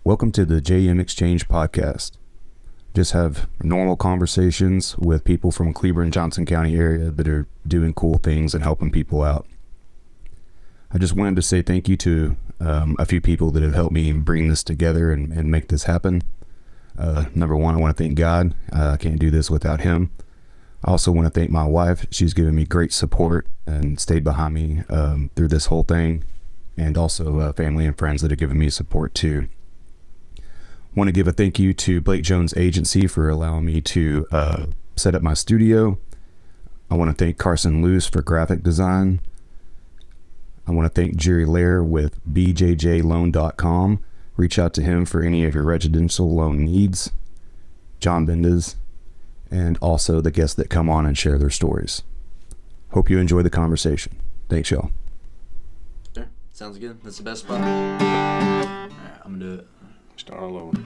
Welcome to the JM Exchange podcast. Just have normal conversations with people from Cleburne, Johnson County area that are doing cool things and helping people out. I just wanted to say thank you to a few people that have helped me bring this together and make this happen. Number one, I want to thank God. I can't do this without him. I also want to thank my wife. She's given me great support and stayed behind me through this whole thing. And also family and friends that have given me support too. Want to give a thank you to Blake Jones Agency for allowing me to set up my studio. I want to thank Carson Luce for graphic design. I want to thank Jerry Lair with bjjloan.com. Reach out to him for any of your residential loan needs. John Bendez, and also the guests that come on and share their stories. Hope you enjoy the conversation. Thanks, y'all. Sure. Sounds good. That's the best spot. All right, I'm going to do it. Start all over.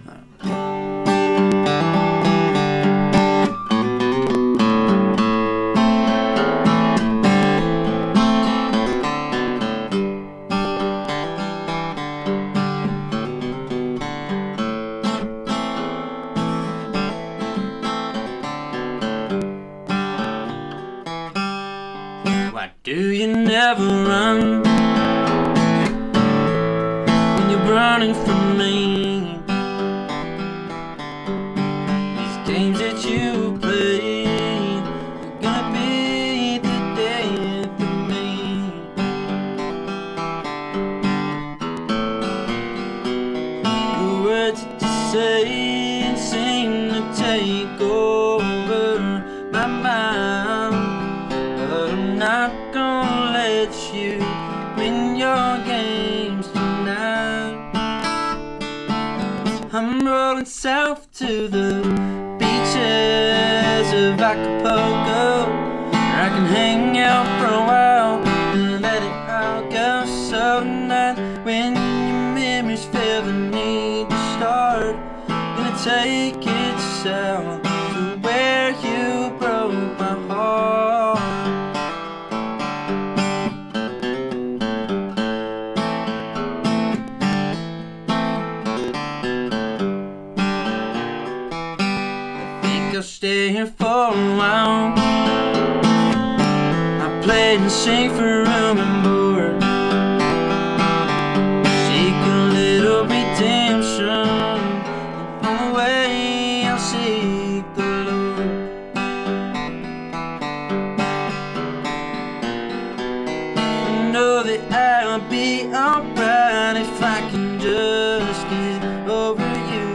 Why do you never run when you're running from me? Games that you played are gonna be the day for me. The words that you say seem to take over my mind, but I'm not gonna let you win your games tonight. I'm rolling south to the beaches of Acapulco, where I can hang out for a while and let it all go. So tonight, when your memories feel the need to start, gonna take it south to where you broke my heart. I'll stay here for a while. I played and sing for room and board. Seek a little redemption, and on the way I'll seek the Lord. I know that I'll be alright if I can just get over you.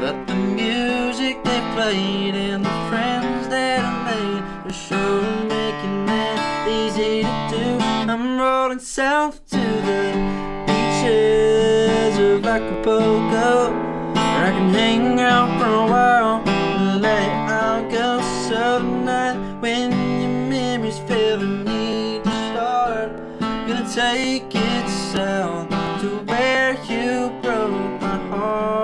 But the music they played and the friends that I made are sure making that easy to do. I'm rolling south to the beaches of Acapulco, where I can hang out for a while and let it all go. So tonight, when your memories feel the need to start, gonna take it south to where you broke my heart.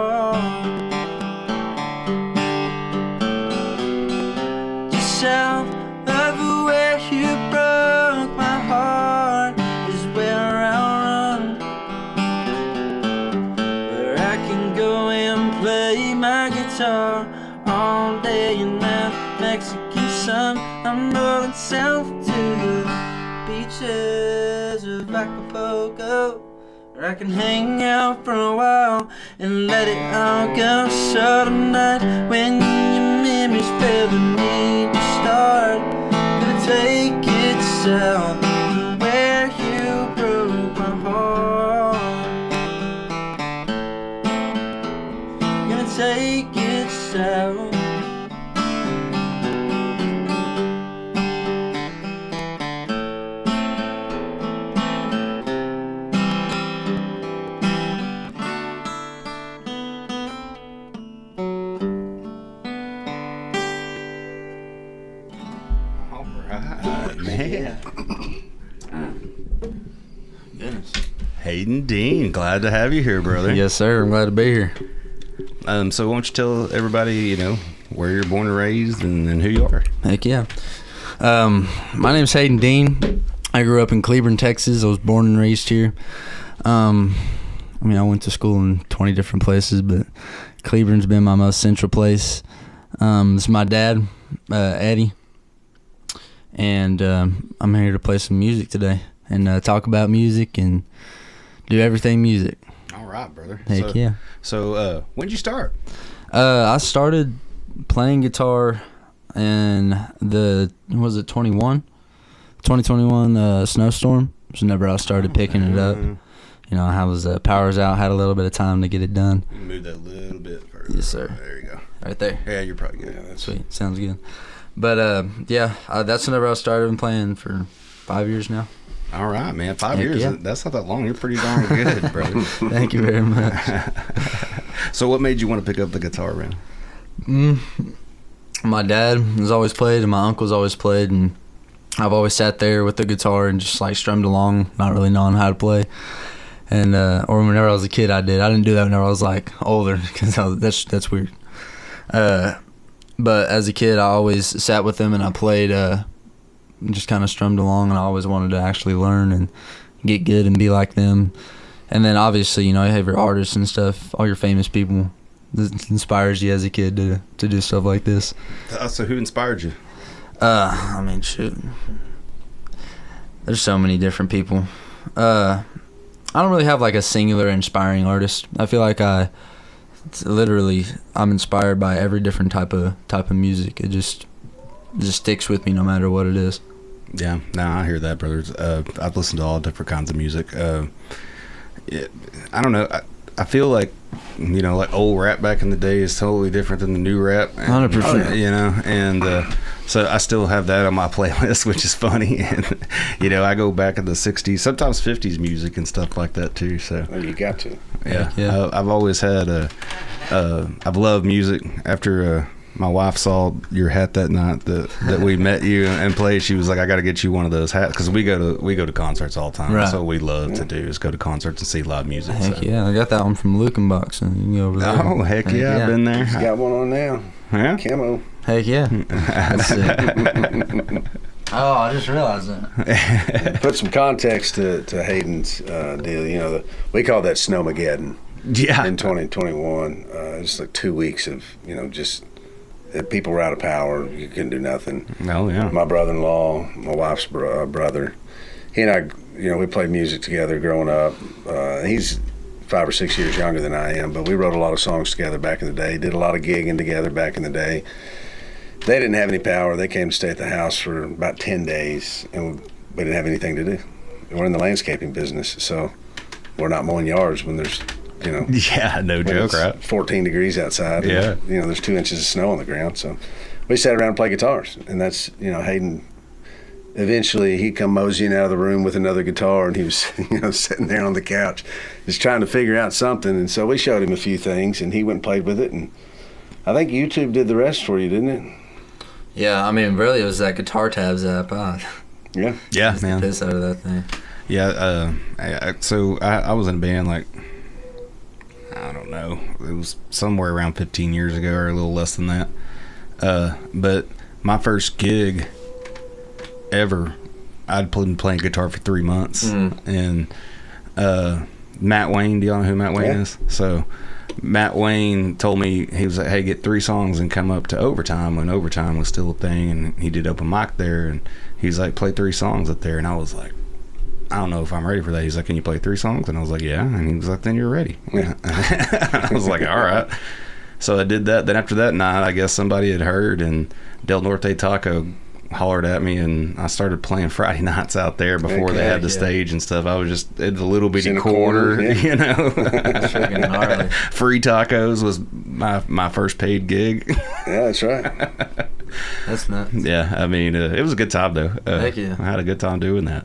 South of where you broke my heart is where I'll run, where I can go and play my guitar all day in that Mexican sun. I'm rolling south to the beaches of Acapulco, where I can hang out for a while and let it all go. So tonight, when your memories feel the need to start, gonna take it south to where you broke my heart. Gonna take it south. Man. Goodness. Hayden Dean, glad to have you here, brother. Yes, sir. I'm glad to be here. So why don't you tell everybody, where you're born and raised and who you are? Heck yeah. My name's Hayden Dean. I grew up in Cleburne, Texas. I was born and raised here. I mean, I went to school in 20 different places, but Cleburne's been my most central place. It's my dad, Eddie, and I'm here to play some music today and talk about music and do everything music. All right, brother. Heck yeah. So, when'd you start? I started playing guitar in 2021 snowstorm. Was whenever I started picking it up. You know, I was powers out, had a little bit of time to get it done. Move that a little bit further. Yes, sir. There you go. Right there. Yeah, you're probably good. Yeah, that's sweet. Sounds good. But that's whenever I started. Been playing for 5 years now. All right, man. 5 Heck years. yeah. That's not that long. You're pretty darn good, brother. Thank you very much. So what made you want to pick up the guitar, man? My dad has always played, and my uncle's always played, and I've always sat there with the guitar and just like strummed along, not really knowing how to play. And or whenever I was a kid, I did. I didn't do that whenever I was like older, because that's weird. But as a kid, I always sat with them and I played, just kind of strummed along, and I always wanted to actually learn and get good and be like them. And then obviously, you know, you have your artists and stuff, all your famous people. This inspires you as a kid to do stuff like this. So who inspired you? I mean, shoot. There's so many different people. I don't really have like a singular inspiring artist. I feel like I'm inspired by every different type of music. It just sticks with me no matter what it is. Yeah, no, I hear that, brothers. I've listened to all different kinds of music. I don't know. I feel like, you know, like old rap back in the day is totally different than the new rap. 100%. You know, and so I still have that on my playlist, which is funny. And, you know, I go back in the 60s, sometimes 50s music and stuff like that too. So you got to. Yeah. I've always had I've loved music. After my wife saw your hat that night that we met you and played, she was like, I got to get you one of those hats, because we go to concerts all the time. Right. That's what we love to do, is go to concerts and see live music. Heck yeah, I got that one from Lukenbach's, and you can go over there. Oh, heck yeah, I've been there. He's got one on now. Yeah? Camo. Heck yeah. That's it. Oh, I just realized that. Put some context to Hayden's deal. You know, we call that Snowmageddon. Yeah. In 2021, it's like 2 weeks of, you know, just people were out of power. You couldn't do nothing. Oh, yeah. My brother-in-law, my wife's brother, he and I, you know, we played music together growing up. He's 5 or 6 years younger than I am, but we wrote a lot of songs together back in the day, did a lot of gigging together back in the day. They didn't have any power. They came to stay at the house for about 10 days, and we didn't have anything to do. We're in the landscaping business, so we're not mowing yards when there's, you know. Yeah, no joke, right? 14 degrees outside. Yeah. And, you know, there's 2 inches of snow on the ground. So we sat around and played guitars. And that's, you know, Hayden, eventually he'd come moseying out of the room with another guitar, and he was, you know, sitting there on the couch just trying to figure out something. And so we showed him a few things, and he went and played with it. And I think YouTube did the rest for you, didn't it? Yeah, I mean, really, it was that Guitar Tabs app. Yeah. Yeah, man. Piss out of that thing. Yeah, so I was in a band, like, I don't know, it was somewhere around 15 years ago or a little less than that. But my first gig ever, I'd been playing guitar for 3 months. And Matt Wayne, do y'all know who Matt Wayne is? So Matt Wayne told me, he was like, hey, get 3 songs and come up to Overtime, when Overtime was still a thing, and he did open mic there, and he's like, play 3 songs up there. And I was like, I don't know if I'm ready for that. He's like, can you play 3 songs? And I was like, yeah. And he was like, then you're ready. Yeah. I was like, all right. So I did that. Then after that night, I guess somebody had heard, and Del Norte Taco hollered at me, and I started playing Friday nights out there before they had the stage and stuff. I was just in the little bitty corner, you know. Free tacos was my first paid gig. Yeah, that's right. That's nuts. Yeah, I mean, it was a good time, though. Heck yeah. I had a good time doing that.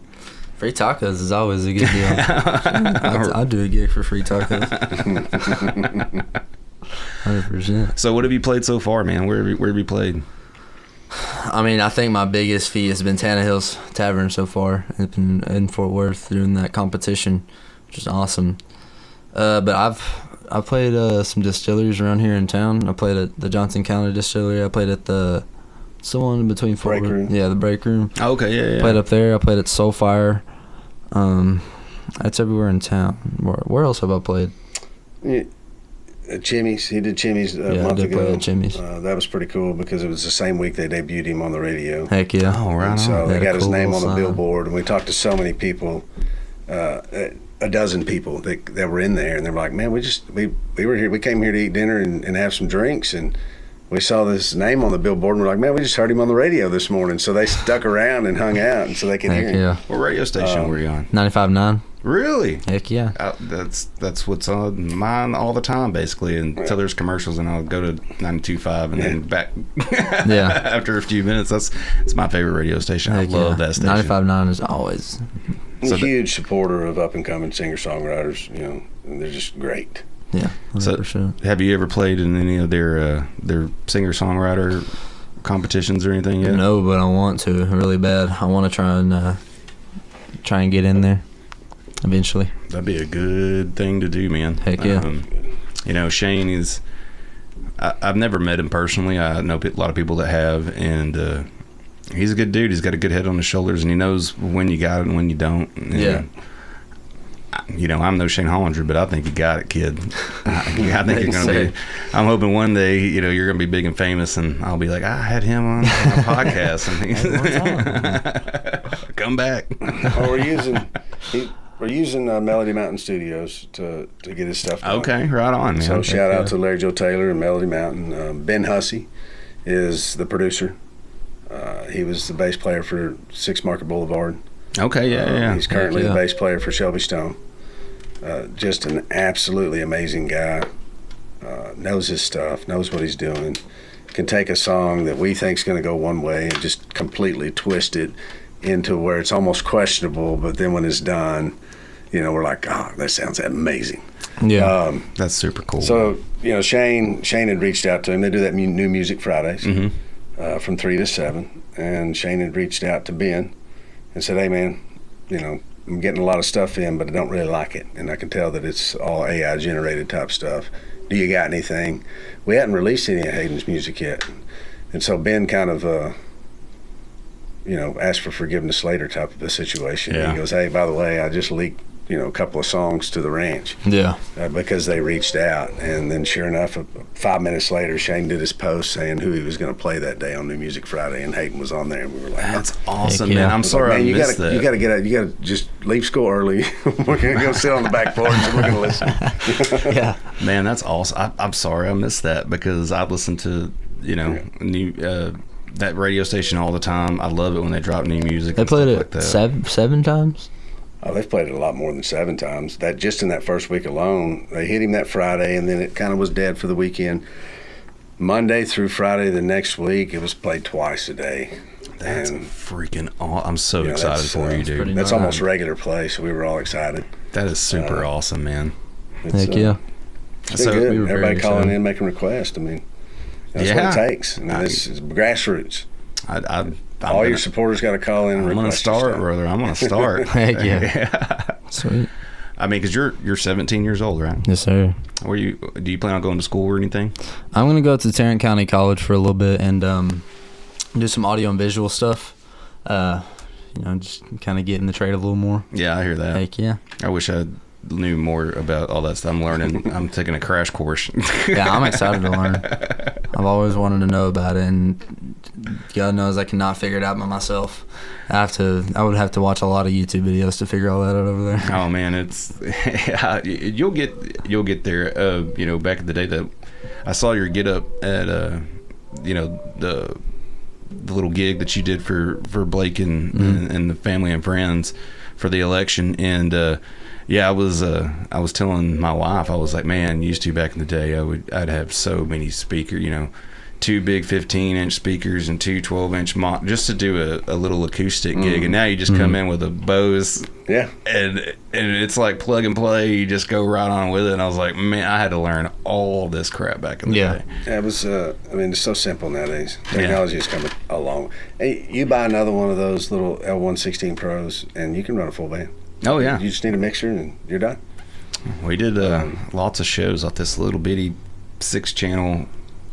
Free tacos is always a good deal. I'll do a gig for free tacos. 100%. So what have you played so far, man? Where have you played? I mean, I think my biggest feat has been Tannehill's Tavern so far in Fort Worth during that competition, which is awesome. But I've played some distilleries around here in town. I played at the Johnson County Distillery. I played at it's the one in between Fort Worth. Yeah, the Break Room. Oh, okay, yeah. Played up there. I played at Soulfire. That's everywhere in town. Where else have I played? Yeah, Jimmy's. He did Jimmy's a Yeah, I month did ago. play at Jimmy's. That was pretty cool because it was the same week they debuted him on the radio. Heck yeah. Oh, right on. And so they Had a got his cool name on little the sign. billboard, and we talked to so many people, a dozen people that were in there, and they were like, "Man, we were here. We came here to eat dinner and have some drinks, and we saw this name on the billboard, and we're like, man, we just heard him on the radio this morning." So they stuck around and hung out, and so they could hear Heck him. yeah. What radio station were you on? 95.9. Really? Heck yeah. That's what's on mine all the time, basically. Until there's commercials, and I'll go to 92.5 and then back. Yeah. After a few minutes, it's my favorite radio station. Heck I love yeah. that station. 95.9 is always. I'm a huge supporter of up and coming singer songwriters. You know, and they're just great. Yeah. 100%. So, have you ever played in any of their singer songwriter competitions or anything yet? No, but I want to really bad. I want to try and get in there eventually. That'd be a good thing to do, man. Heck yeah. You know, Shane is. I've never met him personally. I know a lot of people that have, and he's a good dude. He's got a good head on his shoulders, and he knows when you got it and when you don't. And, Yeah. You know, I'm no Shane Hollinger, but I think you got it, kid. I think you're going to be. I'm hoping one day, you know, you're going to be big and famous, and I'll be like, I had him on my podcast, and come back. Well, we're using Melody Mountain Studios to get his stuff done. Okay, right on, man. So shout out to Larry Joe Taylor and Melody Mountain. Ben Hussey is the producer. He was the bass player for 6 Market Boulevard. Okay, yeah. He's currently Yeah. the bass player for Shelby Stone. Just an absolutely amazing guy. Knows his stuff, knows what he's doing. Can take a song that we think is going to go one way and just completely twist it into where it's almost questionable, but then when it's done, you know, we're like, oh, that sounds amazing. Yeah. That's super cool. So, you know, Shane had reached out to him. They do that New Music Fridays from 3 to 7. And Shane had reached out to Ben and said, hey, man, you know, I'm getting a lot of stuff in, but I don't really like it. And I can tell that it's all AI-generated type stuff. Do you got anything? We hadn't released any of Hayden's music yet. And so Ben kind of, you know, asked for forgiveness later type of a situation. Yeah. He goes, hey, by the way, I just leaked, you know, a couple of songs to the ranch. Yeah. Because they reached out, and then sure enough, 5 minutes later, Shane did his post saying who he was going to play that day on New Music Friday, and Hayden was on there, and we were like, That's awesome, Heck yeah. man. I'm I was sorry like, man, I you missed gotta, that. you got to get out. You got to just leave school early. We're going to go sit on the back porch, and we're going to listen. Yeah. Man, that's awesome. I'm sorry I missed that because I listen to, you know, new that radio station all the time. I love it when they drop new music. They and played stuff it like that. seven times? Oh, they've played it a lot more than 7 times. That just in that first week alone, they hit him that Friday, and then it kind of was dead for the weekend. Monday through Friday the next week, it was played twice a day. That's And, freaking awesome. I'm so you know, excited that's, for you, dude. pretty That's nice. almost regular play, so we were all excited. That is super awesome, man. It's, Heck yeah. It's So been good. we were very Everybody calling excited. in, making requests. I mean, that's Yeah. what it takes. I mean, it's grassroots. I'm All gonna, your supporters got to call in and I'm gonna request your start, stuff. brother. I'm gonna start. Heck yeah. Sweet. I mean, because you're 17 years old, right? Yes, sir. Do you plan on going to school or anything? I'm going to go to Tarrant County College for a little bit and do some audio and visual stuff. You know, just kind of get in the trade a little more. Yeah, I hear that. Heck yeah. I wish I knew more about all that stuff. I'm learning. I'm taking a crash course. Yeah, I'm excited to learn. I've always wanted to know about it, and God knows I cannot figure it out by myself. I would have to watch a lot of YouTube videos to figure all that out over there. Oh man, it's you'll get there. You know, back in the day that I saw your get up at you know, the little gig that you did for Blake and the family and friends for the election, and yeah, I was telling my wife, I was like, man, used to back in the day, I'd have so many speakers, you know, 2 big 15-inch speakers and 2 12-inch just to do a little acoustic gig, and now you just come in with a Bose, Yeah. and it's like plug and play. You just go right on with it. And I was like, man, I had to learn all this crap back in the day. It was, I mean, it's so simple nowadays. Technology is coming along. Hey, you buy another one of those little L116 Pros, and you can run a full band. Oh yeah, You just need a mixer, and you're done. we did lots of shows off this little bitty 6-channel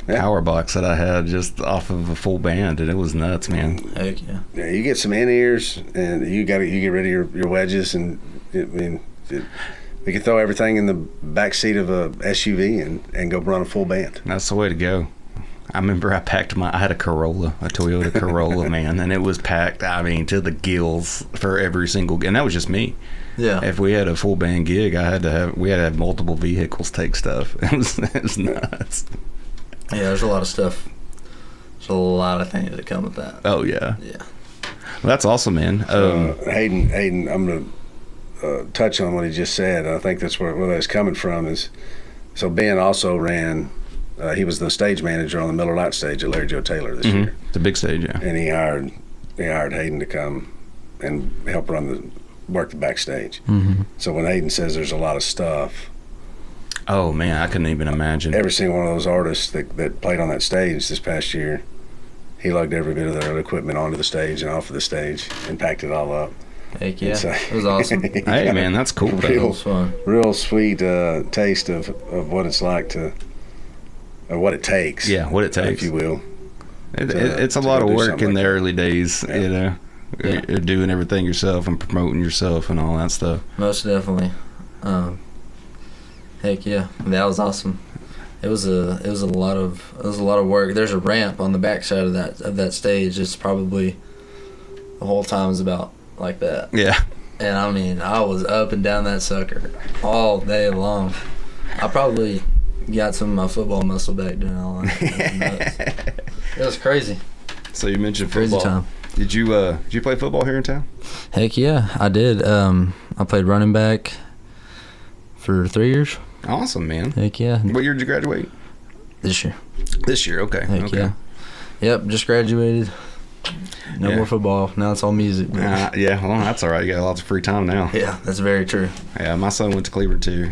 power box that I had just off of a full band, and it was nuts, man. Heck yeah. Yeah, you get some in-ears, and you get rid of your wedges, and I mean, we could throw everything in the back seat of a SUV and go run a full band. That's the way to go. I remember I had a Corolla, a Toyota Corolla, man, and it was packed, I mean, to the gills for every single, and that was just me. Yeah. If we had a full band gig, we had to have multiple vehicles take stuff. It was nuts. Yeah, there's a lot of stuff. There's a lot of things that come with that. Oh, yeah. Yeah. Well, that's awesome, man. Hayden, I'm going to touch on what he just said. I think that's where that's coming from is, so Ben also ran, he was the stage manager on the Miller Lite stage at Larry Joe Taylor this year. The big stage, yeah. And he hired Hayden to come and help work the backstage. So when Hayden says there's a lot of stuff, oh man, I couldn't even imagine. every single one of those artists that played on that stage this past year, he lugged every bit of their equipment onto the stage and off of the stage and packed it all up. Heck yeah, So- it was awesome. Hey man, that's cool. It Though. was fun. Real sweet taste of what it's like or what it takes. Yeah, what it takes. if you will. It's a to lot go of do work something in the like that. early days, Yeah. you know. Yeah. You're doing everything yourself and promoting yourself and all that stuff. Most definitely. Heck yeah, that was awesome. It was a lot of work. There's a ramp on the backside of that stage. It's probably the whole time is about like that. Yeah. And I mean, I was up and down that sucker all day long. I probably got some of my football muscle back doing all that. It was nuts. It was crazy. So you mentioned Crazy football. time. Did you play football here in town? Heck yeah, I did. I played running back for 3 years. Awesome, man. Heck yeah. What year did you graduate? This year. This year, okay. Heck okay. yeah. Yep, just graduated. No Yeah. more football. Now it's all music. Yeah, well, that's all right. You got lots of free time now. Yeah, that's very true. Yeah, my son went to Cleburne too.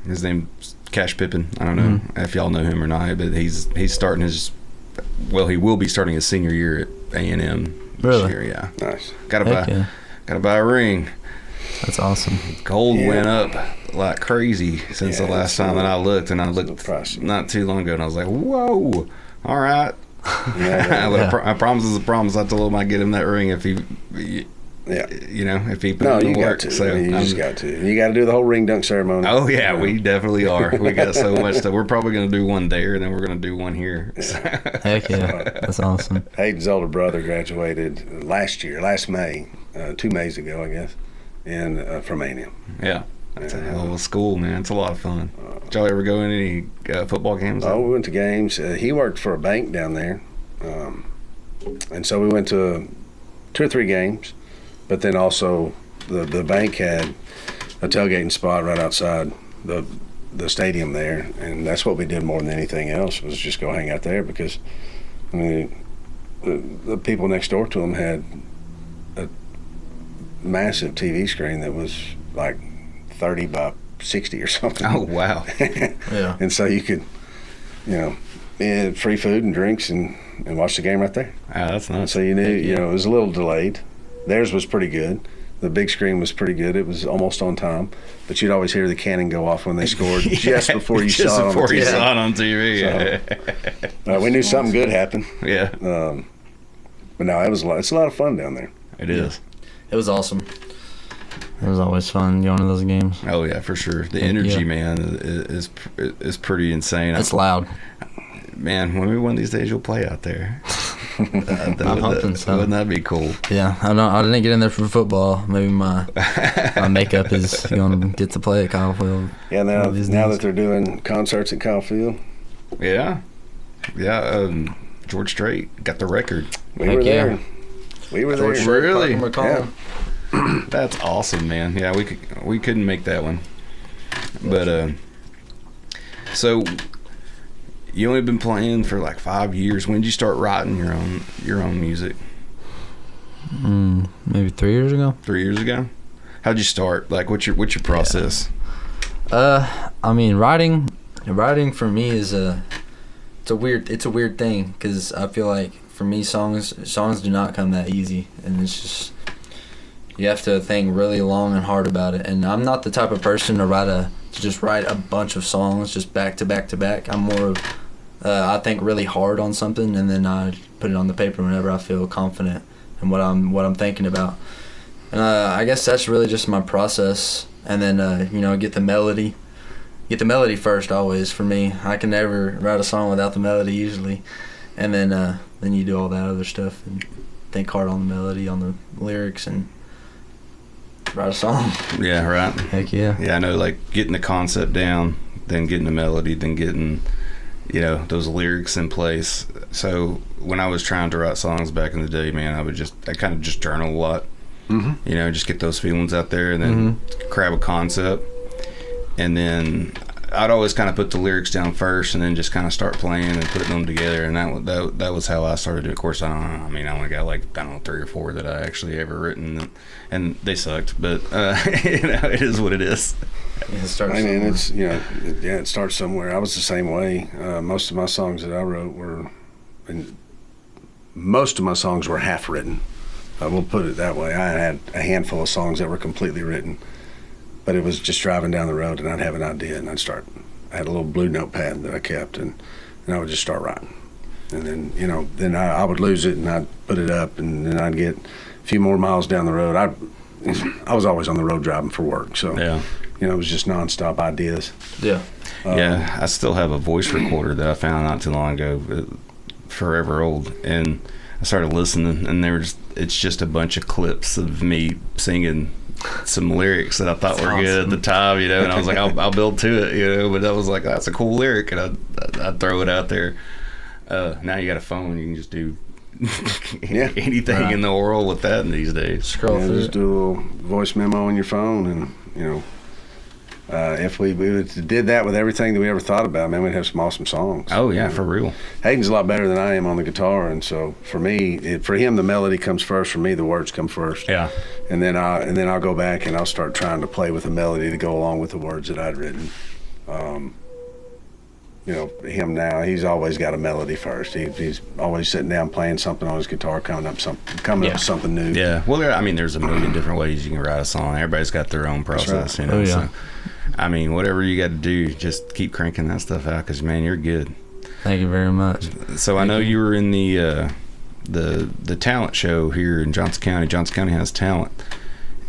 His name's Cash Pippin. I don't know if y'all know him or not, but he's starting his. Well, he will be starting his senior year at A&M this Really? year. Yeah, Nice. Heck gotta buy a ring. That's awesome. Gold Yeah. went up like crazy since Yeah, the last it's time that I looked, and I it's a looked little pricey. not too long ago, and I was like, "Whoa, all right." Yeah. I promise is a promise. I told him I'd get him that ring if he, Yeah. you know, if he put No, in you the got work. to. So You I'm- just got to. You got to do the whole ring dunk ceremony. Oh yeah, we definitely are. We got so much stuff. We're probably gonna do one there, and then we're gonna do one here. Heck yeah. That's awesome. Hayden's older brother graduated last May, 2 Mays ago, I guess, and from A&M. Yeah, that's a hell of a school, man. It's a lot of fun. Did y'all ever go in any football games? Oh, we went to games. He worked for a bank down there, and so we went to 2 or 3 games. But then also the bank had a tailgating spot right outside the stadium there, and that's what we did more than anything else was just go hang out there because, I mean, the people next door to them had a massive TV screen that was like 30 by 60 or something. Oh wow. Yeah. And so you could, free food and drinks and watch the game right there. Ah, that's nice. So you knew, Yeah. it was a little delayed. Theirs was pretty good. The big screen was pretty good. It was almost on time, but you'd always hear the cannon go off when they scored just before you Just saw it on before the you TV. saw it on TV. We knew something good happened. Yeah, But no, it's a lot of fun down there. it is. It was awesome. It was always fun going to those games. Oh yeah, for sure. The Heck energy, yeah. man, is pretty insane. It's loud. Man, when we one of these days, you'll play out there. I'm hoping so. Wouldn't that be cool? Yeah, I didn't get in there for football. Maybe my makeup is going to get to play at Kyle Field. Yeah, now One of these that days. they're doing concerts at Kyle Field, Yeah. George Strait got the record. we Heck were yeah. there. We were George there. Strait, Really? Parker McCollum. That's awesome, man. Yeah, we couldn't make that one, but so you only been playing for like 5 years. When did you start writing your own music? Maybe 3 years ago. 3 years ago. How'd you start? Like, what's your process? I mean, writing for me is it's a weird thing because I feel like for me songs do not come that easy, and it's just you have to think really long and hard about it. And I'm not the type of person to just write a bunch of songs just back to back to back. I'm more of I think really hard on something and then I put it on the paper whenever I feel confident in what I'm thinking about. And I guess that's really just my process. and then you know, get the melody. Get the melody first always for me. I can never write a song without the melody usually, and then you do all that other stuff and think hard on the melody, on the lyrics, and write a song. Yeah, right. Heck yeah. Yeah, I know, like getting the concept down, then getting the melody, then getting, you know, those lyrics in place. So when I was trying to write songs back in the day, man, I kind of just journal a lot. You know, just get those feelings out there, and then grab a concept, and then I'd always kind of put the lyrics down first, and then just kind of start playing and putting them together. And that was how I started it. Of course, I only got like, I don't know, 3 or 4 that I actually ever written, and they sucked. But you know, it is what it is. Yeah, it starts it's, you know, it starts somewhere. I was the same way. Most of my songs that I wrote most of my songs were half written. We'll put it that way. I had a handful of songs that were completely written, but it was just driving down the road, and I'd have an idea, and I had a little blue notepad that I kept, and I would just start writing. And then, you know, I would lose it, and I'd put it up, and then I'd get a few more miles down the road. I was always on the road driving for work, so, Yeah. you know, it was just nonstop ideas. Yeah. Yeah, I still have a voice recorder that I found not too long ago, forever old, and I started listening, and it's just a bunch of clips of me singing some lyrics that I thought were good at the time, you know, and I was like, I'll build to it, you know, but I was like, that's a cool lyric, and I'd throw it out there. Now you got a phone, you can just do anything in the world with that these days. Scroll through just do a little voice memo on your phone, and, you know, if we did that with everything that we ever thought about, man, we'd have some awesome songs. Oh yeah, for real. Hayden's a lot better than I am on the guitar, and so for me, for him, the melody comes first. For me, the words come first. Yeah. And then I'll go back and I'll start trying to play with a melody to go along with the words that I'd written. You know, him now, he's always got a melody first. He's always sitting down playing something on his guitar, coming up with something new. Yeah. Well, there's a million different ways you can write a song. Everybody's got their own process, you know. Oh, yeah. So, whatever you got to do, just keep cranking that stuff out, because, man, you're good. Thank you very much. So I know you were in the talent show here in Johnson County. Johnson County has talent,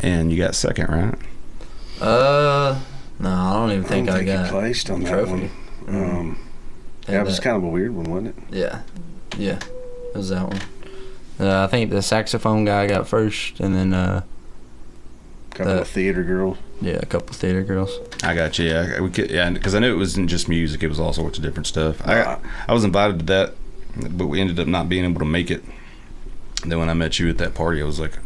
and you got second, right? No, I don't even think I got you placed on that trophy. one. That was kind of a weird one, wasn't it? Yeah, it was that one. I think the saxophone guy got first, and then A couple of theater girls. Yeah, a couple of theater girls. I got you. Yeah, because I knew it wasn't just music; it was all sorts of different stuff. I was invited to that, but we ended up not being able to make it. And then when I met you at that party, I was like,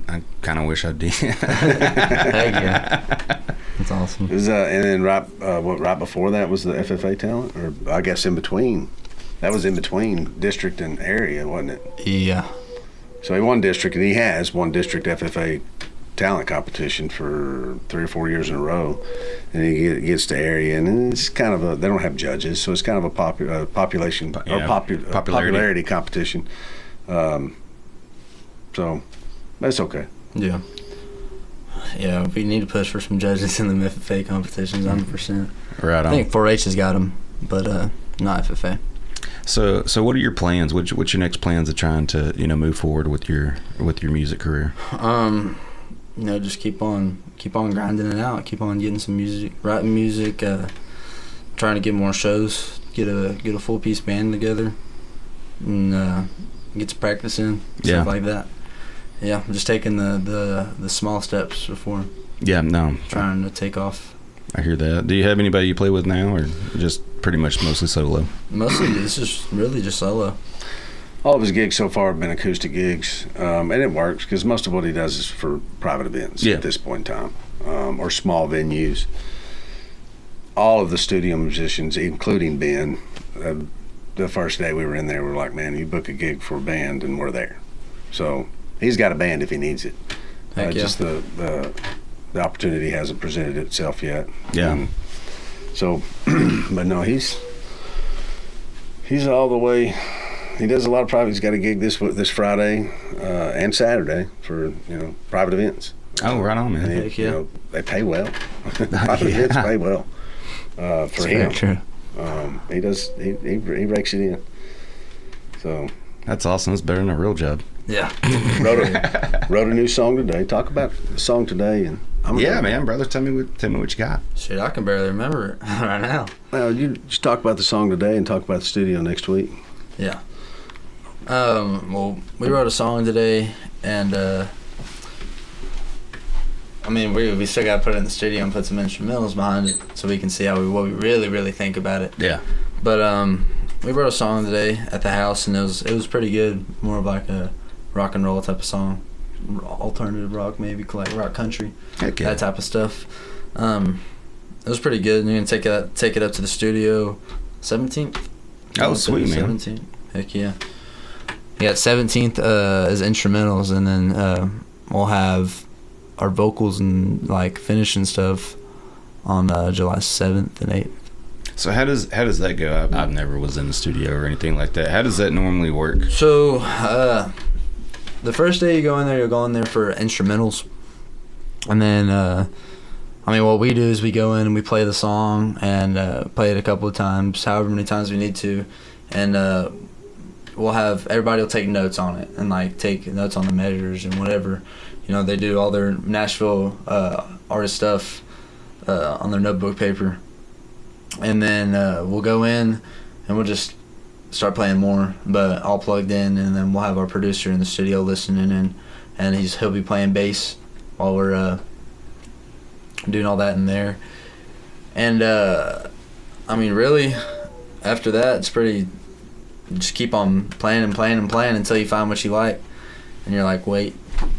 I kind of wish I did. Heck yeah, that's awesome. It was, and then right before that was the FFA talent, or I guess in between. That was in between district and area, wasn't it? Yeah. So he won district, and he has won district FFA talent competition for 3 or 4 years in a row, and he gets to area, and it's kind of they don't have judges, so it's kind of a popularity competition. So that's okay. Yeah, we need to push for some judges in the FFA competitions, 100%. Right on. I think 4-H has got them, but not FFA. So what are your plans? What's your next plans of trying to move forward with your music career? Just keep on grinding it out, keep on getting some music, writing music, trying to get more shows, get a full piece band together, and get some practice in, stuff like that. Yeah, I'm just taking the small steps before. Yeah, no. Trying to take off. I hear that. Do you have anybody you play with now, or just pretty much mostly solo? Mostly, this is really just solo. All of his gigs so far have been acoustic gigs, and it works because most of what he does is for private events at this point in time, or small venues. All of the studio musicians, including Ben, the first day we were in there, we were like, man, you book a gig for a band, and we're there. So he's got a band if he needs it. Just the opportunity hasn't presented itself yet. Yeah. So, but no, he's all the way. He does a lot of private. He's got a gig this Friday and Saturday for private events. Oh, right on, man. And they pay well. Private events pay well for him. True. He does. He rakes it in. So that's awesome. It's better than a real job. Yeah. wrote a new song today. Talk about the song today and Yeah, man, brother. Tell me what you got. Shit, I can barely remember it right now. Well, you just talk about the song today and talk about the studio next week. Yeah. Well, we wrote a song today, and we still got to put it in the studio and put some instrumentals behind it so we can see what we really think about it. Yeah. But we wrote a song today at the house, and it was pretty good. More of like a rock and roll type of song, alternative rock, maybe like rock country, Heck yeah. that type of stuff. It was pretty good. And you're gonna take it up to the studio 17th. Oh, sweet, man. 17th. Heck yeah. Yeah, 17th is instrumentals, and then we'll have our vocals and like finishing stuff on July 7th and 8th. So how does that go? I've never was in the studio or anything like that. How does that normally work? So the first day you'll go in there for instrumentals, and then what we do is we go in and we play the song and play it a couple of times, however many times we need to, and everybody will take notes on it and like take notes on the measures and whatever. They do all their Nashville artist stuff on their notebook paper. And then we'll go in and we'll just start playing more, but all plugged in, and then we'll have our producer in the studio listening in, and he'll be playing bass while we're doing all that in there. And really, after that, it's pretty, just keep on playing until you find what you like, and you're like, wait,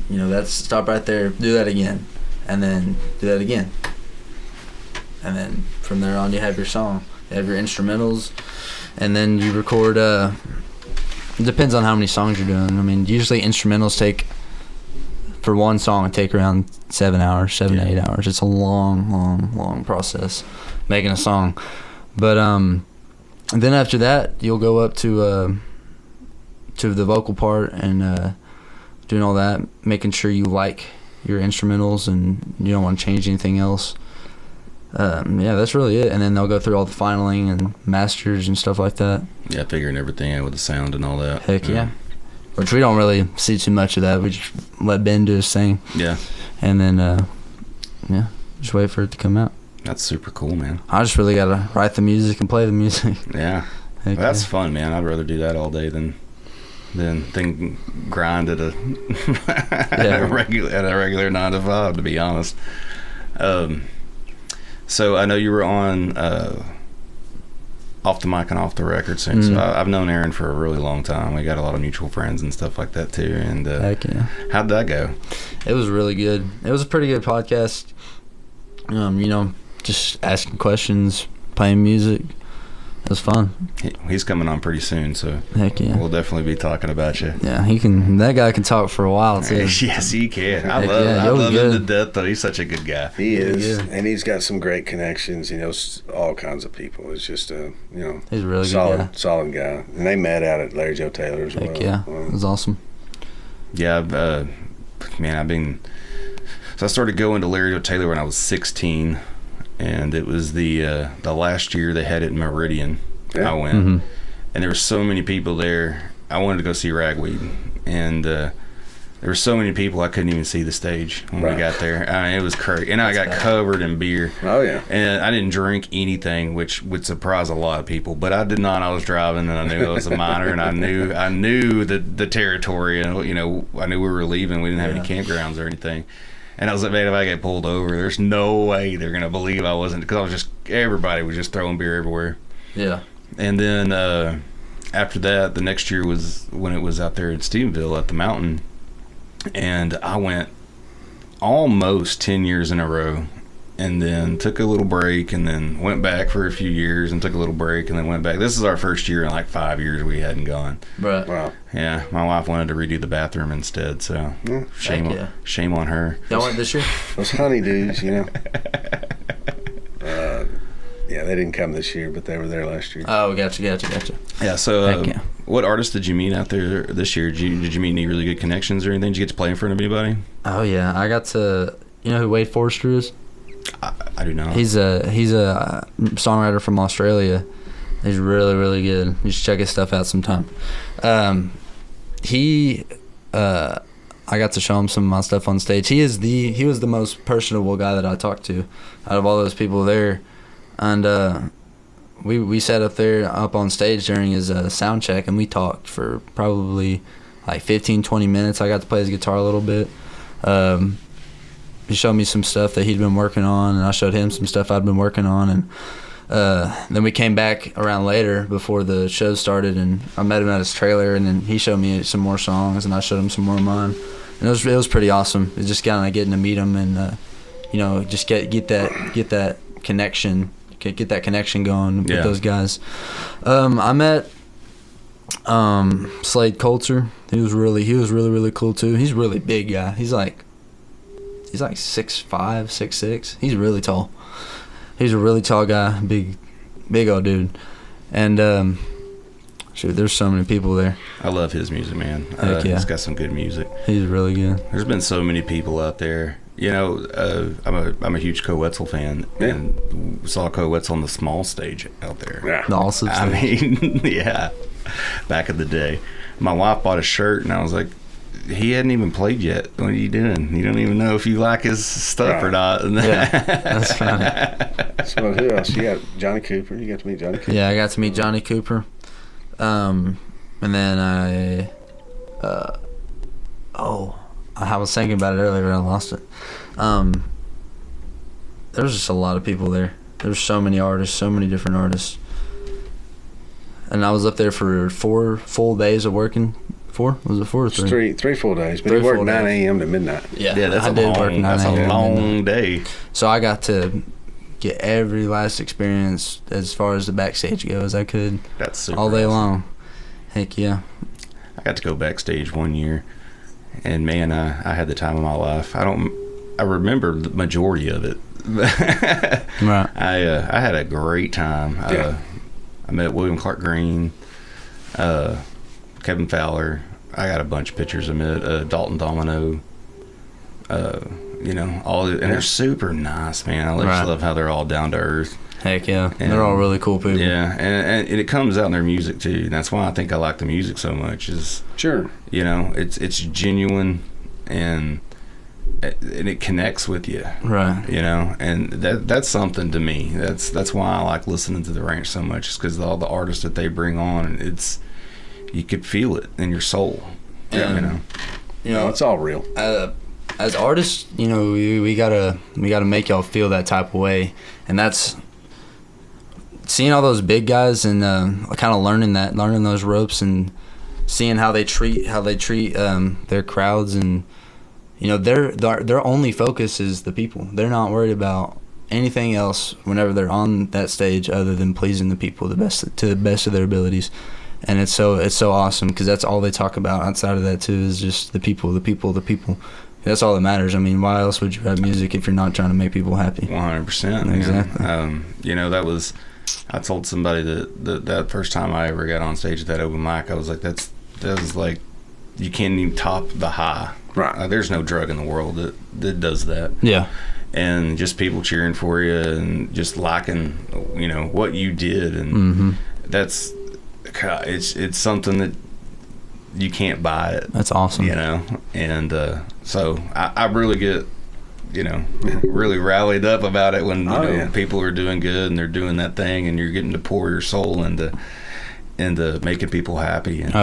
that's, stop right there, do that again, and then do that again. And then from there on, you have your song. You have your instrumentals, and then you record. It depends on how many songs you're doing. Usually instrumentals for one song, take around 7 to 8 hours. It's a long process making a song. But and then after that, you'll go up to the vocal part and doing all that, making sure you like your instrumentals and you don't want to change anything else. That's really it. And then they'll go through all the finaling and masters and stuff like that. Yeah, figuring everything out with the sound and all that. Heck yeah. Which we don't really see too much of that. We just let Ben do his thing. Yeah. And then, just wait for it to come out. That's super cool, man. I just really got to write the music and play the music. Yeah. That's fun, man. I'd rather do that all day than grind at a regular 9 to 5, to be honest. So I know you were on Off the Mic and Off the Record soon. So I've known Aaron for a really long time. We got a lot of mutual friends and stuff like that too. And heck yeah. How'd that go? It was really good. It was a pretty good podcast. Just asking questions, playing music. It was fun. He's coming on pretty soon, so heck yeah. We'll definitely be talking about you. Yeah, he can. That guy can talk for a while too. Yes, he can. I love him to death, though. He's such a good guy. He is, and he's got some great connections. He knows all kinds of people. It's just he's a really solid guy. And they met out at Larry Joe Taylor's. Heck yeah, it was awesome. Yeah, so I started going to Larry Joe Taylor when I was 16. And it was the last year they had it in Meridian. Yeah. I went, and there were so many people there. I wanted to go see Ragweed, and there were so many people I couldn't even see the stage when we got there. It was crazy, and I got covered in beer. Oh yeah, and I didn't drink anything, which would surprise a lot of people. But I did not. I was driving, and I knew I was a minor, and I knew the territory, and I knew we were leaving. We didn't have any campgrounds or anything. And I was like, man, if I get pulled over, there's no way they're going to believe I wasn't, because everybody was just throwing beer everywhere. Yeah. And then after that, the next year was when it was out there in Stephenville at the mountain. And I went almost 10 years in a row, and then took a little break, and then went back for a few years and took a little break, and then went back. This is our first year in like 5 years we hadn't gone. Right. Wow. Yeah, my wife wanted to redo the bathroom instead, so shame on her. Y'all went this year? Those honeydews, yeah, they didn't come this year, but they were there last year. Oh, gotcha. Yeah, so what artists did you meet out there this year? Did you meet any really good connections or anything? Did you get to play in front of anybody? Oh, yeah. I got to, you know who Wade Forrester is? I do not. He's a songwriter from Australia. He's really, really good. You should check his stuff out sometime. I I got to show him some of my stuff on stage. He was the most personable guy that I talked to out of all those people there, and we sat up on stage during his sound check, and we talked for probably like 15-20 minutes. I got to play his guitar a little bit. He showed me some stuff that he'd been working on, and I showed him some stuff I'd been working on, and then we came back around later before the show started, and I met him at his trailer, and then he showed me some more songs, and I showed him some more of mine, and it was pretty awesome. It's just kind of getting to meet him, and just get that connection, get that connection going with those guys. I met Slade Coulter. He was really cool too. He's a really big guy. He's like 6'5", 6'6". He's really tall. He's a really tall guy, big old dude. And shoot, there's so many people there. I love his music, man. Heck yeah. He's got some good music. He's really good. There's been so many people out there. I'm a huge Co-Wetzel fan, and saw Co-Wetzel on the small stage out there. Yeah. The awesome I stage. mean, yeah, back in the day. My wife bought a shirt, and I was like, he hadn't even played yet. What are you doing? You don't even know if you like his stuff or not. Yeah, that's funny. So who else? You got Johnny Cooper. You got to meet Johnny Cooper. Yeah, I got to meet Johnny Cooper. And then I was thinking about it earlier and I lost it. There was just a lot of people there. There's so many artists, so many different artists. And I was up there for 4 full days of working. 4? Was it 4 or 3? Three full days, but he worked 9 a.m. to midnight. Yeah, that's I did work 9 a.m. a long day. So I got to get every last experience as far as the backstage goes I could. That's super all day awesome. long. Heck yeah. I got to go backstage one year, and man, I had the time of my life. I remember the majority of it. Right. I had a great time. I met William Clark Green, Kevin Fowler. I got a bunch of pictures. I met Dalton Domino. And they're super nice, man. I just love how they're all down to earth. Heck yeah. And they're all really cool people. Yeah, and it comes out in their music too. And that's why I think I like the music so much. It's genuine, and it connects with you. Right. And that's something to me. That's why I like listening to the Ranch so much. Is because all the artists that they bring on, you could feel it in your soul. Yeah. It's all real. As artists, we gotta make y'all feel that type of way, and that's seeing all those big guys and kind of learning those ropes and seeing how they treat their crowds, and their only focus is the people. They're not worried about anything else whenever they're on that stage other than pleasing the people to the best of their abilities. And it's so awesome because that's all they talk about outside of that too is just the people. That's all that matters. I mean, why else would you have music if you're not trying to make people happy? 100%. Exactly. I told somebody that first time I ever got on stage at that open mic, I was like, that was like, you can't even top the high. Right. There's no drug in the world that does that. Yeah. And just people cheering for you and just liking, what you did, and that's. It's something that you can't buy it. That's awesome. And so I really get, really rallied up about it when people are doing good and they're doing that thing, and you're getting to pour your soul into making people happy. And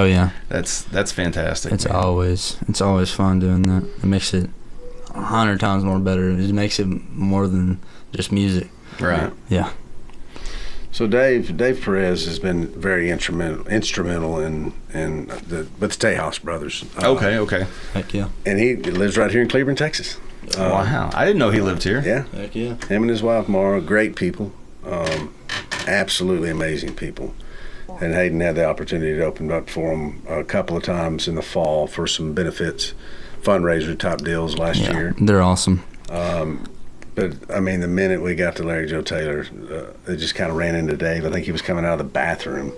that's fantastic. It's always fun doing that. It makes it 100 times more better. It makes it more than just music. Right. Yeah. So Dave Perez has been very instrumental in with the Tejas brothers. Okay. Heck yeah. And he lives right here in Cleburne, Texas. Wow, I didn't know he lived here. Yeah. Heck yeah. Him and his wife Mara, great people, absolutely amazing people. And Hayden had the opportunity to open up for him a couple of times in the fall for some benefits, fundraiser type deals last year. They're awesome. But, I mean, the minute we got to Larry Joe Taylor, it just kind of ran into Dave. I think he was coming out of the bathroom.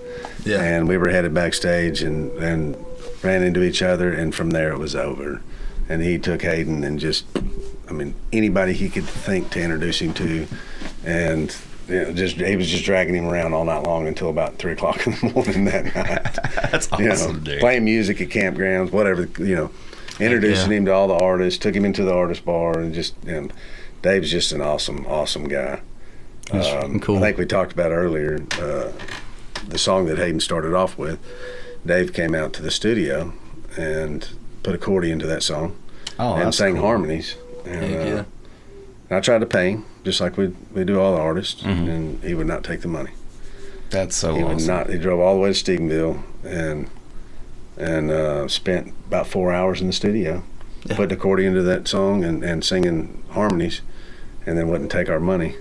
Yeah. And we were headed backstage and ran into each other, and from there it was over. And he took Hayden and anybody he could think to introduce him to. And he was just dragging him around all night long until about 3 o'clock in the morning that night. That's awesome, dude. Playing music at campgrounds, whatever, introducing him to all the artists, took him into the artist bar, and just Dave's just an awesome guy. Cool. I think we talked about earlier the song that Hayden started off with. Dave came out to the studio and put accordion to that song and sang harmonies. And I tried to pay him just like we do all the artists, and he would not take the money. That's so he awesome. Would not. He drove all the way to Stephenville and spent about 4 hours in the studio, putting accordion to that song and singing harmonies, and then wouldn't take our money.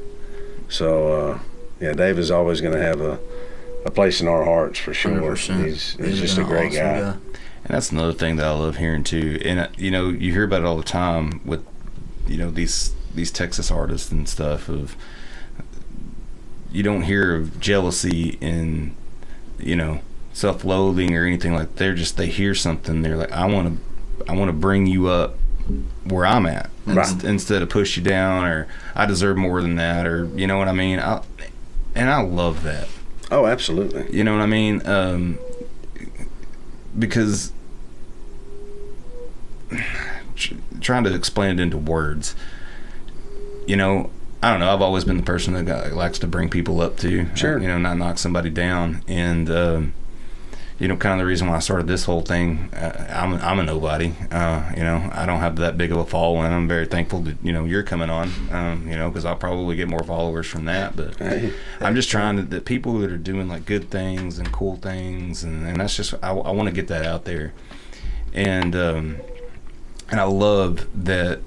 So Dave is always going to have a place in our hearts for sure. 100%. He's just a great awesome guy. guy. And that's another thing that I love hearing too. And you hear about it all the time with these Texas artists and stuff. Of you don't hear of jealousy and self-loathing or anything like that. They hear something, they're like, I want to bring you up where I'm at, instead of push you down, or I deserve more than that, or you know what I mean. I love that. Oh, absolutely. You know what I mean? Because trying to explain it into words, I don't know. I've always been the person that likes to bring people up too. Sure. Not knock somebody down. And kind of the reason why I started this whole thing. I'm a nobody. I don't have that big of a following. I'm very thankful that you're coming on. Because I'll probably get more followers from that. But I'm just trying that people that are doing like good things and cool things, and that's just I want to get that out there. And I love that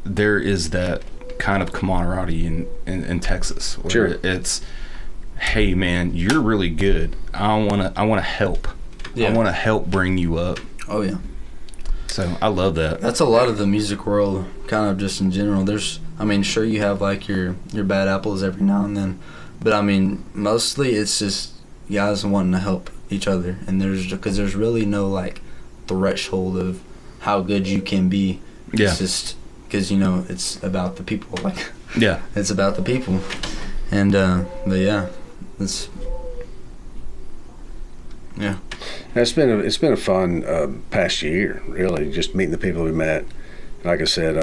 there is that kind of camaraderie in Texas. Where sure. It's, hey man, you're really good. I want to help. I want to help bring you up. Oh yeah. So I love that. That's a lot of the music world, kind of just in general. Sure you have like your bad apples every now and then, but mostly it's just guys wanting to help each other, and there's really no like threshold of how good you can be. It's just because it's about the people. Like it's about the people, and it's It's been a fun past year, really, just meeting the people we met. Like I said,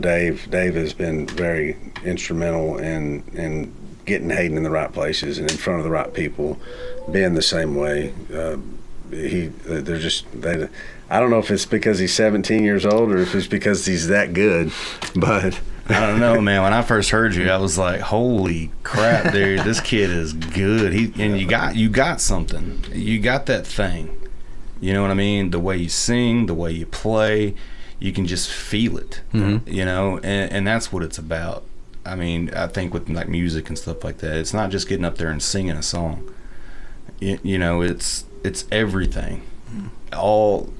Dave has been very instrumental in getting Hayden in the right places and in front of the right people, being the same way. I don't know if it's because he's 17 years old or if it's because he's that good, but I don't know, man. When I first heard you, I was like, "Holy crap, dude! This kid is good." You got something. You got that thing. You know what I mean? The way you sing, the way you play, you can just feel it. Mm-hmm. And that's what it's about. I think with like music and stuff like that, it's not just getting up there and singing a song. It's everything. All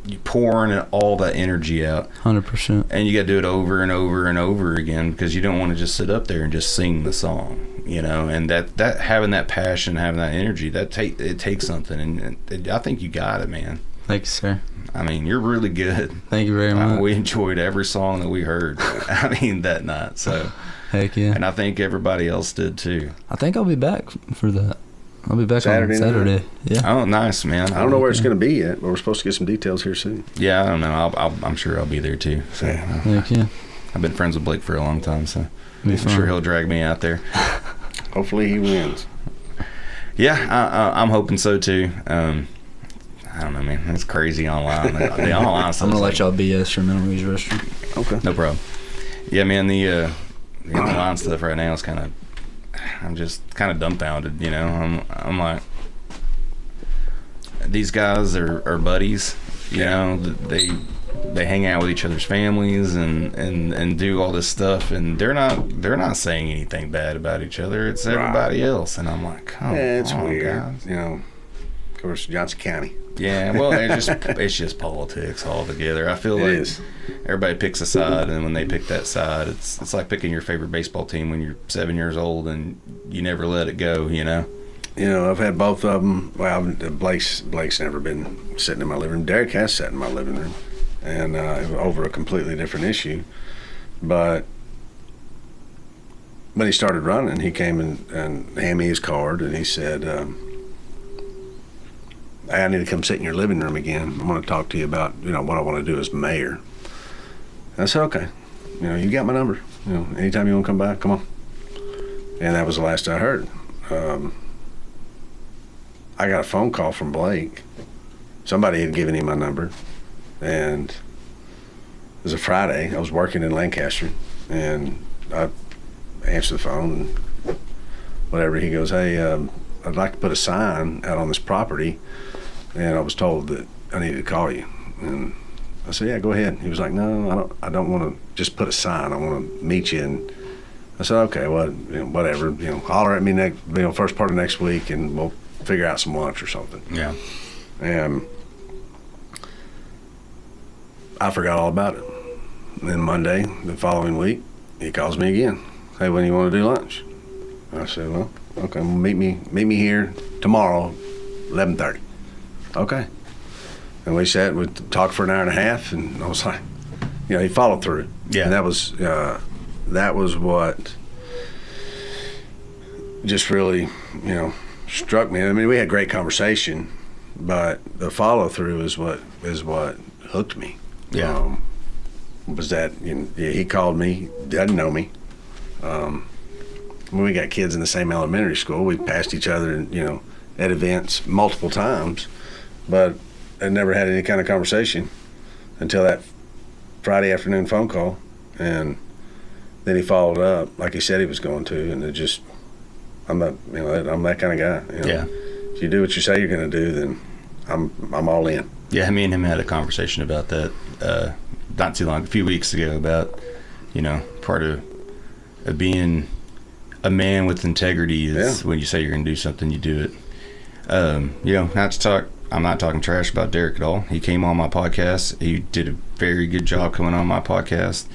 you pouring all that energy out 100%, and you got to do it over and over and over again, because you don't want to just sit up there and just sing the song, and that having that passion, having that energy, it takes something, and I think you got it, man. Thank you, sir. You're really good. Thank you very much. We enjoyed every song that we heard that night, so heck yeah. And I think everybody else did too. I think I'll be back for that. I'll be back Saturday on Saturday. night. Yeah. Oh, nice, man. I don't know where it's going to be yet, but we're supposed to get some details here soon. Yeah, I don't know. I'm sure I'll be there too. So Heck yeah. I've been friends with Blake for a long time, so I'm sure he'll drag me out there. Hopefully he wins. Yeah, I'm hoping so too. I don't know, man. It's crazy online. The online stuff. I'm gonna let y'all BS your memories restroom. Okay. No problem. Yeah, man. The online stuff right now is kind of. I'm just kind of dumbfounded, I'm like, these guys are buddies, they hang out with each other's families and do all this stuff, and they're not saying anything bad about each other. It's everybody else, and I'm like, come it's on, weird, guys. Of course, Johnson County. Yeah, well, it's just politics altogether. I feel like everybody picks a side, and when they pick that side, it's like picking your favorite baseball team when you're 7 years old and you never let it go. I've had both of them. Well, Blake's never been sitting in my living room. Derek has sat in my living room, and over a completely different issue. But when he started running, he came and handed me his card, and he said, hey, I need to come sit in your living room again. I want to talk to you about, what I want to do as mayor. And I said, okay. You got my number. Anytime you want to come by, come on. And that was the last I heard. I got a phone call from Blake. Somebody had given him my number. And it was a Friday. I was working in Lancaster. And I answered the phone and whatever. He goes, hey, I'd like to put a sign out on this property. And I was told that I needed to call you. And I said, yeah, go ahead. He was like, no, I don't want to just put a sign. I want to meet you. And I said, okay, well, whatever. Holler at me first part of next week, and we'll figure out some lunch or something. Yeah. And I forgot all about it. And then Monday, the following week, he calls me again. Hey, when do you want to do lunch? I said, well, okay, meet me here tomorrow, 11:30. Okay. And we sat, we talked for an hour and a half, and I was like, he followed through. Yeah. And that was what just really, struck me. I mean, we had great conversation, but the follow through is what hooked me. Yeah. Was that he called me, doesn't know me. When we got kids in the same elementary school, we passed each other, at events multiple times, but I never had any kind of conversation until that Friday afternoon phone call, and then he followed up like he said he was going to, and I'm that kind of guy. Yeah. If you do what you say you're going to do, then I'm all in. Yeah, me and him had a conversation about that not too long, a few weeks ago, about part of being a man with integrity is when you say you're going to do something, you do it. Not to talk. I'm not talking trash about Derek at all. He came on my podcast. He did a very good job coming on my podcast,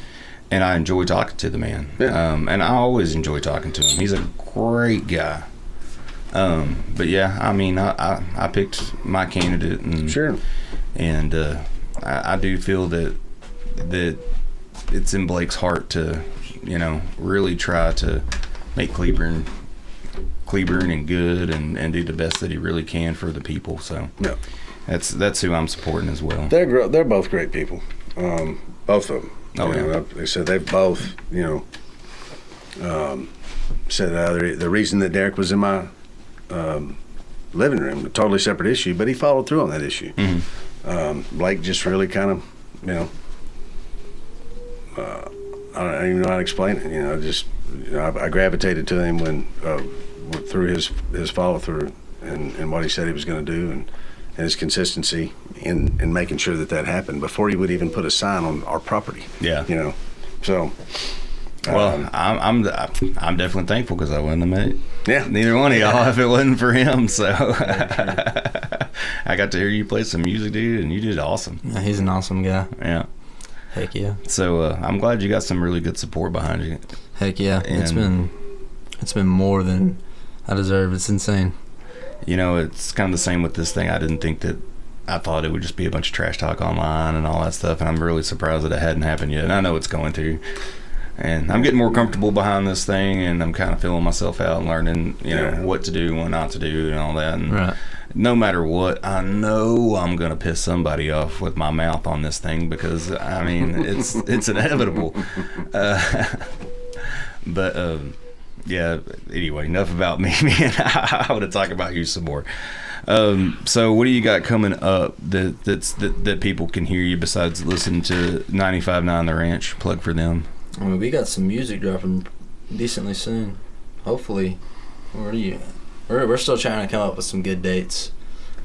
and I enjoy talking to the man. Yeah. And I always enjoy talking to him. He's a great guy. But yeah, I mean, I picked my candidate, and Sure. And I do feel that it's in Blake's heart to, really try to make Cleburne and good, and do the best that he really can for the people. So Yeah. that's who I'm supporting as well. They're both great people, both of them. Oh, yeah. They said they've both, said the reason that Derek was in my living room, a totally separate issue, but he followed through on that issue. Mm-hmm. Blake just really kind of, I don't even know how to explain it. I gravitated to him when through his follow through and what he said he was going to do, and his consistency in making sure that happened before he would even put a sign on our property. Yeah. So. Well, I'm definitely thankful, because I wouldn't have met neither one of y'all if it wasn't for him. So I got to hear you play some music, dude, and you did awesome. Yeah, he's an awesome guy. Yeah. Heck yeah. So I'm glad you got some really good support behind you. Heck yeah. And It's been more than I deserve. It's insane. It's kind of the same with this thing. I thought it would just be a bunch of trash talk online and all that stuff, and I'm really surprised that it hadn't happened yet. And I know it's going to. And I'm getting more comfortable behind this thing, and I'm kind of feeling myself out and learning, what to do, what not to do, and all that. And right. No matter what, I know I'm going to piss somebody off with my mouth on this thing, because, I mean, it's inevitable. But yeah, anyway, enough about me, man. I want to talk about you some more. So what do you got coming up that people can hear you besides listening to 95.9 The Ranch? Plug for them. I mean, we got some music dropping decently soon. Hopefully. We're still trying to come up with some good dates,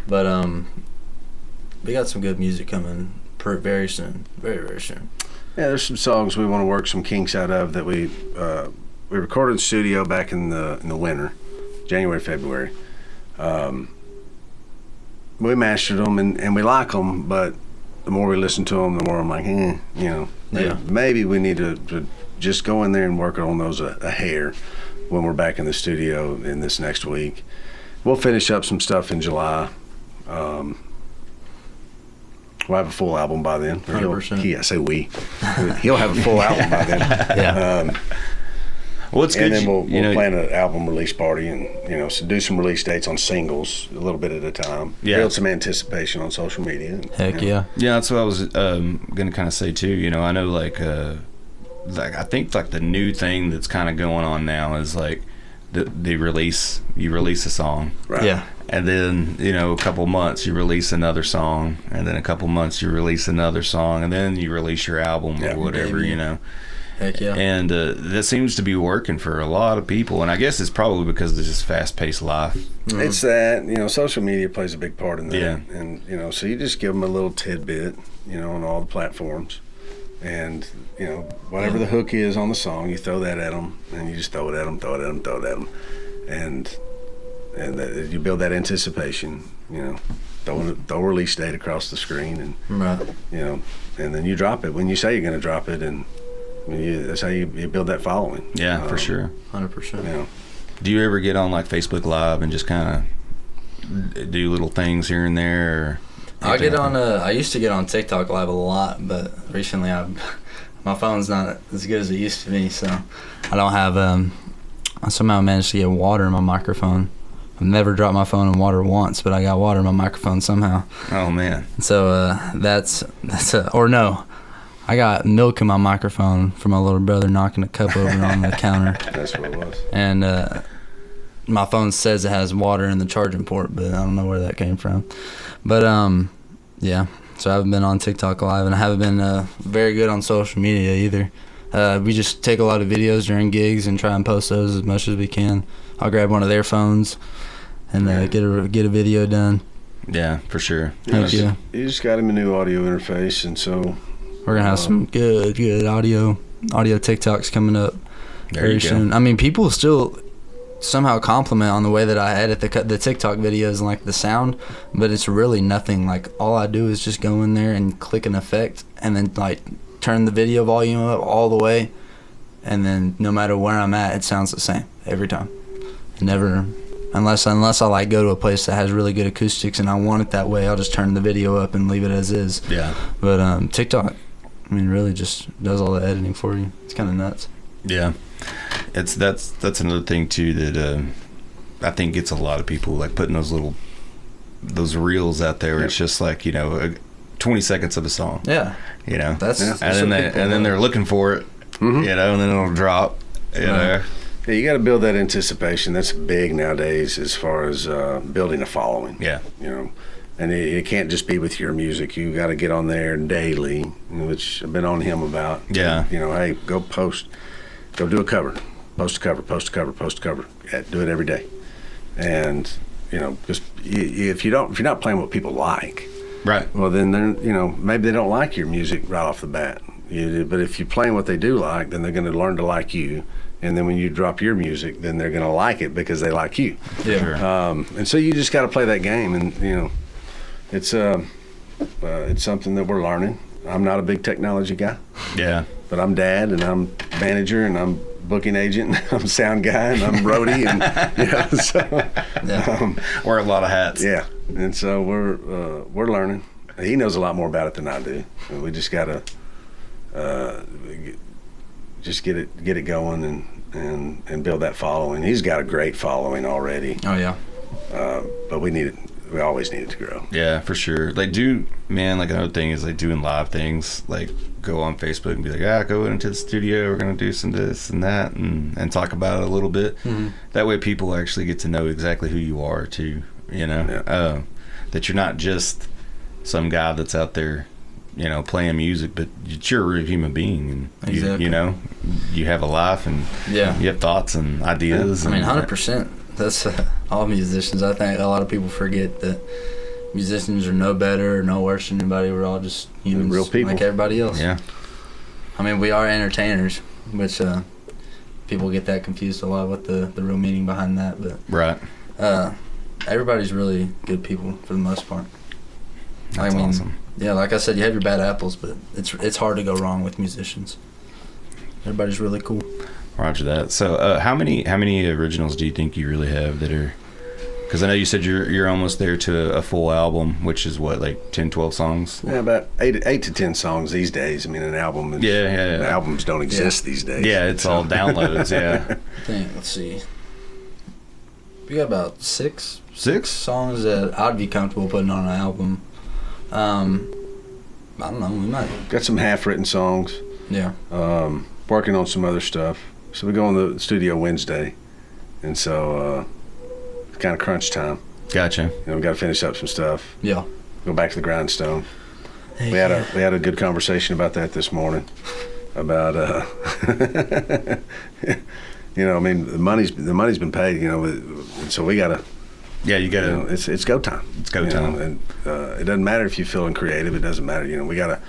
but we got some good music coming very soon, very, very soon. Yeah, there's some songs we want to work some kinks out of that we recorded in the studio back in the winter, January, February. We mastered them and we like them, but the more we listen to them, the more I'm like, maybe we need to just go in there and work on those a hair when we're back in the studio in this next week. We'll finish up some stuff in July. We'll have a full album by then. 100%. I say we. He'll have a full album by then. Yeah. Well, it's good. And then we'll plan an album release party and, so do some release dates on singles a little bit at a time. Yeah. Build some anticipation on social media. Heck yeah. Yeah, that's what I was going to kind of say too. I know like I think like the new thing that's kind of going on now is like you release a song. Right. Yeah. And then, a couple months you release another song, and then a couple months you release another song, and then you release your album or whatever, baby. Heck yeah. And that seems to be working for a lot of people, and I guess it's probably because of this fast-paced life. Mm-hmm. It's that, social media plays a big part in that. Yeah. And, so you just give them a little tidbit, on all the platforms. And, whatever the hook is on the song, you throw that at them, and you just throw it at them, throw it at them, throw it at them. And you build that anticipation, throw a release date across the screen, and right. And then you drop it when you say you're going to drop it, and that's how you build that following. Yeah, for sure, 100%. Do you ever get on like Facebook Live and just kind of do little things here and there? I get on. I used to get on TikTok Live a lot, but recently my phone's not as good as it used to be, so I don't have. I somehow managed to get water in my microphone. I've never dropped my phone in water once, but I got water in my microphone somehow. Oh man! So I got milk in my microphone from my little brother knocking a cup over on the counter. That's what it was. And my phone says it has water in the charging port, but I don't know where that came from. But yeah. So I haven't been on TikTok Live, and I haven't been very good on social media either. We just take a lot of videos during gigs and try and post those as much as we can. I'll grab one of their phones and get a video done. Yeah, for sure. Thank you. You just got him a new audio interface, and so we're gonna have some good audio TikToks coming up very soon. I mean, people still somehow compliment on the way that I edit the TikTok videos and like the sound, but it's really nothing. Like all I do is just go in there and click an effect, and then like turn the video volume up all the way, and then no matter where I'm at, it sounds the same every time. Never, unless I like go to a place that has really good acoustics and I want it that way, I'll just turn the video up and leave it as is. Yeah. But TikTok, I mean, really just does all the editing for you. It's kind of nuts. Yeah. That's another thing too that I think gets a lot of people, like putting those reels out there. Where it's just like 20 seconds of a song. Yeah. And then they're looking for it. Mm-hmm. And then it'll drop. You know. Yeah, you got to build that anticipation. That's big nowadays as far as building a following. Yeah. And it can't just be with your music. You got to get on there daily, which I've been on him about. Yeah. Hey, go do a cover, post a cover. Yeah, do it every day. And just if you're not playing what people like, right? Well, then they're maybe they don't like your music right off the bat. But if you're playing what they do like, then they're going to learn to like you. And then when you drop your music, then they're going to like it because they like you. Yeah. Sure. And so you just got to play that game, and it's something that we're learning. I'm not a big technology guy. Yeah. But I'm dad, and I'm manager, and I'm booking agent, and I'm sound guy, and I'm roadie, and so wear a lot of hats. Yeah. And so we're learning. He knows a lot more about it than I do. And we just got to just get it going and build that following. He's got a great following already. Oh yeah. But we always need it to grow. Yeah, for sure. Like another thing is like doing live things, like go on Facebook and be like, go into the studio, we're gonna do some this and that and talk about it a little bit. Mm-hmm. That way people actually get to know exactly who you are too, that you're not just some guy that's out there playing music, but you're a real human being, and exactly. you have a life, and you have thoughts and ideas. I mean, 100%. That's all musicians. I think a lot of people forget that musicians are no better or no worse than anybody. We're all just humans, real people, like everybody else. Yeah. I mean, we are entertainers, which people get that confused a lot with the real meaning behind that. But right. Everybody's really good people for the most part. That's awesome. Yeah, like I said, you have your bad apples, but it's hard to go wrong with musicians. Everybody's really cool. Roger that. So, how many originals do you think you really have that are Because I know you said you're almost there to a full album, which is what, like 10, 12 songs? Yeah, about 8 to 10 songs these days. I mean, an album. Yeah. Albums don't exist these days. Yeah, it's all downloads. Yeah. I think, let's see. We got about six 6 songs that I'd be comfortable putting on an album. I don't know. We might. Got some half-written songs. Yeah. Working on some other stuff. So we go in the studio Wednesday, and so it's kind of crunch time. Gotcha. We got to finish up some stuff. Yeah. Go back to the grindstone. We had a good conversation about that this morning. About I mean, the money's been paid. And so we gotta. Yeah, you gotta. It's go time. It's go time. And it doesn't matter if you're feeling creative. It doesn't matter. We gotta.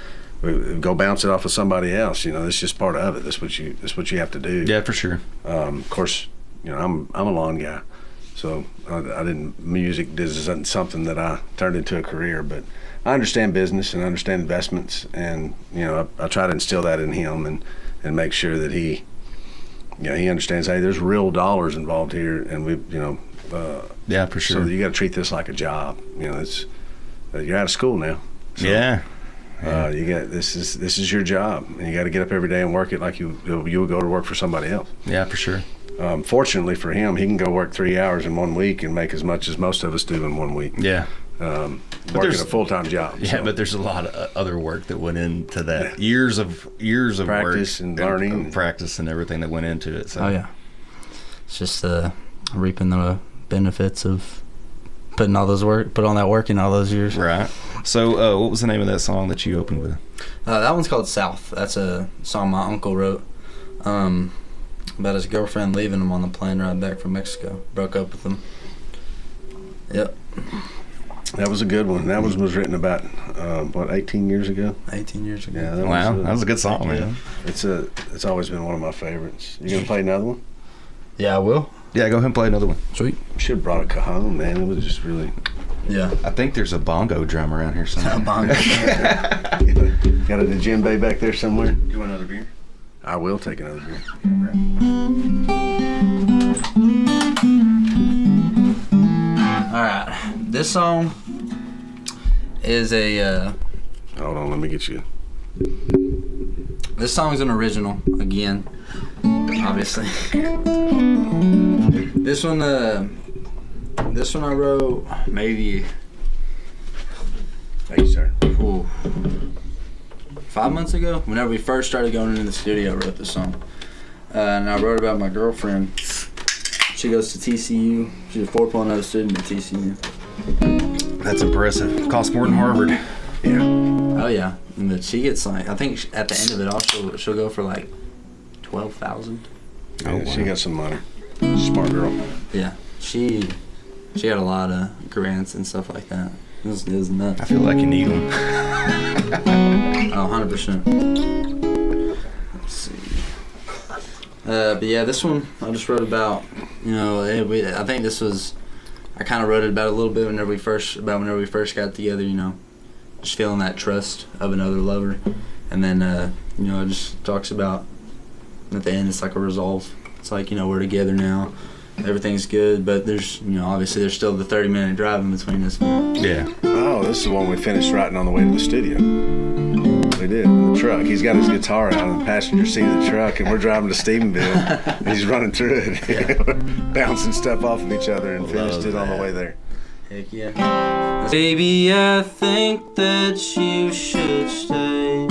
We go bounce it off of somebody else. It's just part of it. That's what you have to do. Yeah, for sure. Of course, I'm a lawn guy, so music isn't something that I turned into a career. But I understand business and I understand investments, and I try to instill that in him and make sure that he understands. Hey, there's real dollars involved here, and yeah, for sure. So you got to treat this like a job. It's you're out of school now. So, yeah. You got this is your job, and you got to get up every day and work it like you would go to work for somebody else. Yeah, for sure. Fortunately for him, he can go work 3 hours in 1 week and make as much as most of us do in 1 week. Yeah. Working a full-time job. Yeah, but there's a lot of other work that went into that. Years of practice work and learning, practice and everything that went into it. So. Oh yeah. It's just reaping the benefits of put on that work in all those years. Right. So, what was the name of that song that you opened with? That one's called South. That's a song my uncle wrote about his girlfriend leaving him on the plane ride back from Mexico. Broke up with him. Yep. That was a good one. That was written about 18 years ago. 18 years ago. Yeah. That was a good song, man. It's always been one of my favorites. You gonna play another one? Yeah, I will. Yeah, go ahead and play another one. Sweet. Should have brought a cajon, man. It was just really. Yeah. I think there's a bongo drum around here somewhere. Bongo. Got a djembe back there somewhere. You want another beer? I will take another beer. All right. This song is a. Hold on, let me get you. This song's an original again, obviously. This one I wrote maybe. Thank you, sir. 5 months ago, whenever we first started going into the studio, I wrote this song. And I wrote about my girlfriend. She goes to TCU. She's a 4.0 student at TCU. That's impressive. Costs more than Harvard. Yeah. Oh yeah, but she gets I think at the end of it all, she'll go for like $12,000. Oh, wow. She got some money. Smart girl. Yeah, she had a lot of grants and stuff like that. It was nuts. I feel like you need them. Oh, 100%. Let's see. But yeah, this one I just wrote about. I think this was. I kind of wrote it about a little bit whenever we first got together. Just feeling that trust of another lover, and then it just talks about at the end it's like a resolve. It's like we're together now, everything's good, but there's obviously there's still the 30-minute drive in between us. Yeah. Oh, this is the one we finished writing on the way to the studio. We did in the truck. He's got his guitar out in the passenger seat of the truck, and we're driving to Stephenville. And he's running through it, bouncing stuff off of each other, and finished it on the way there. Heck yeah. Baby, I think that you should stay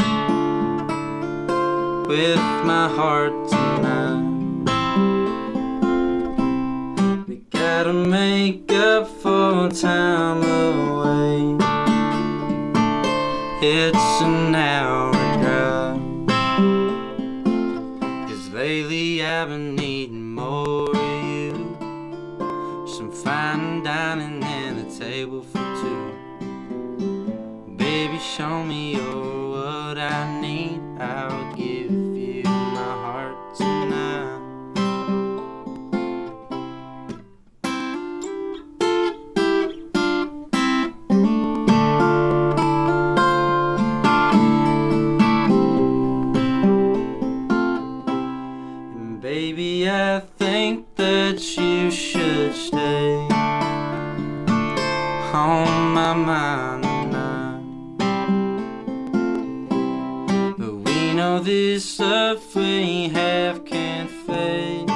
with my heart tonight. We gotta make up for time away. It's an hour drive. 'Cause lately I've been needing more of you. Some fine dining and a table for two. Baby, show me you're what I need. I'll give you my heart tonight. And baby, I think that you should stay on my mind tonight. But we know this love we have can't fade.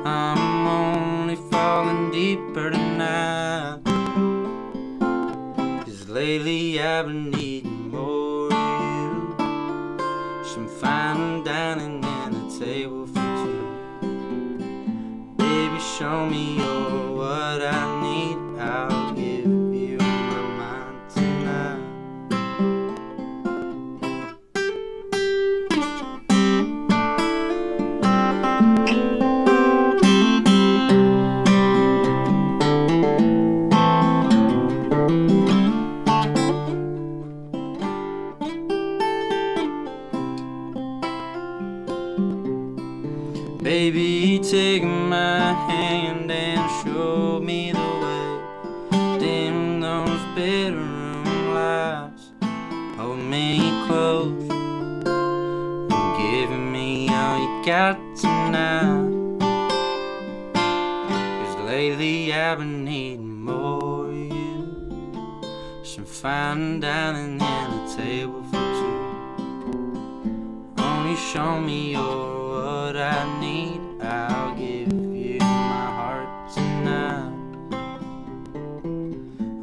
I'm only falling deeper tonight. 'Cause lately I've been needing more of you. Some fine dining and a table for two. Baby, show me you're what I need. I'll give you my mind tonight. Baby, take my hand and show me the way. Dim those bedroom lights. Hold me close. And give me all you got tonight. 'Cause lately I've been needing more of you. Some fine dining and a table for two. Only show me your what I need, I'll give you my heart tonight.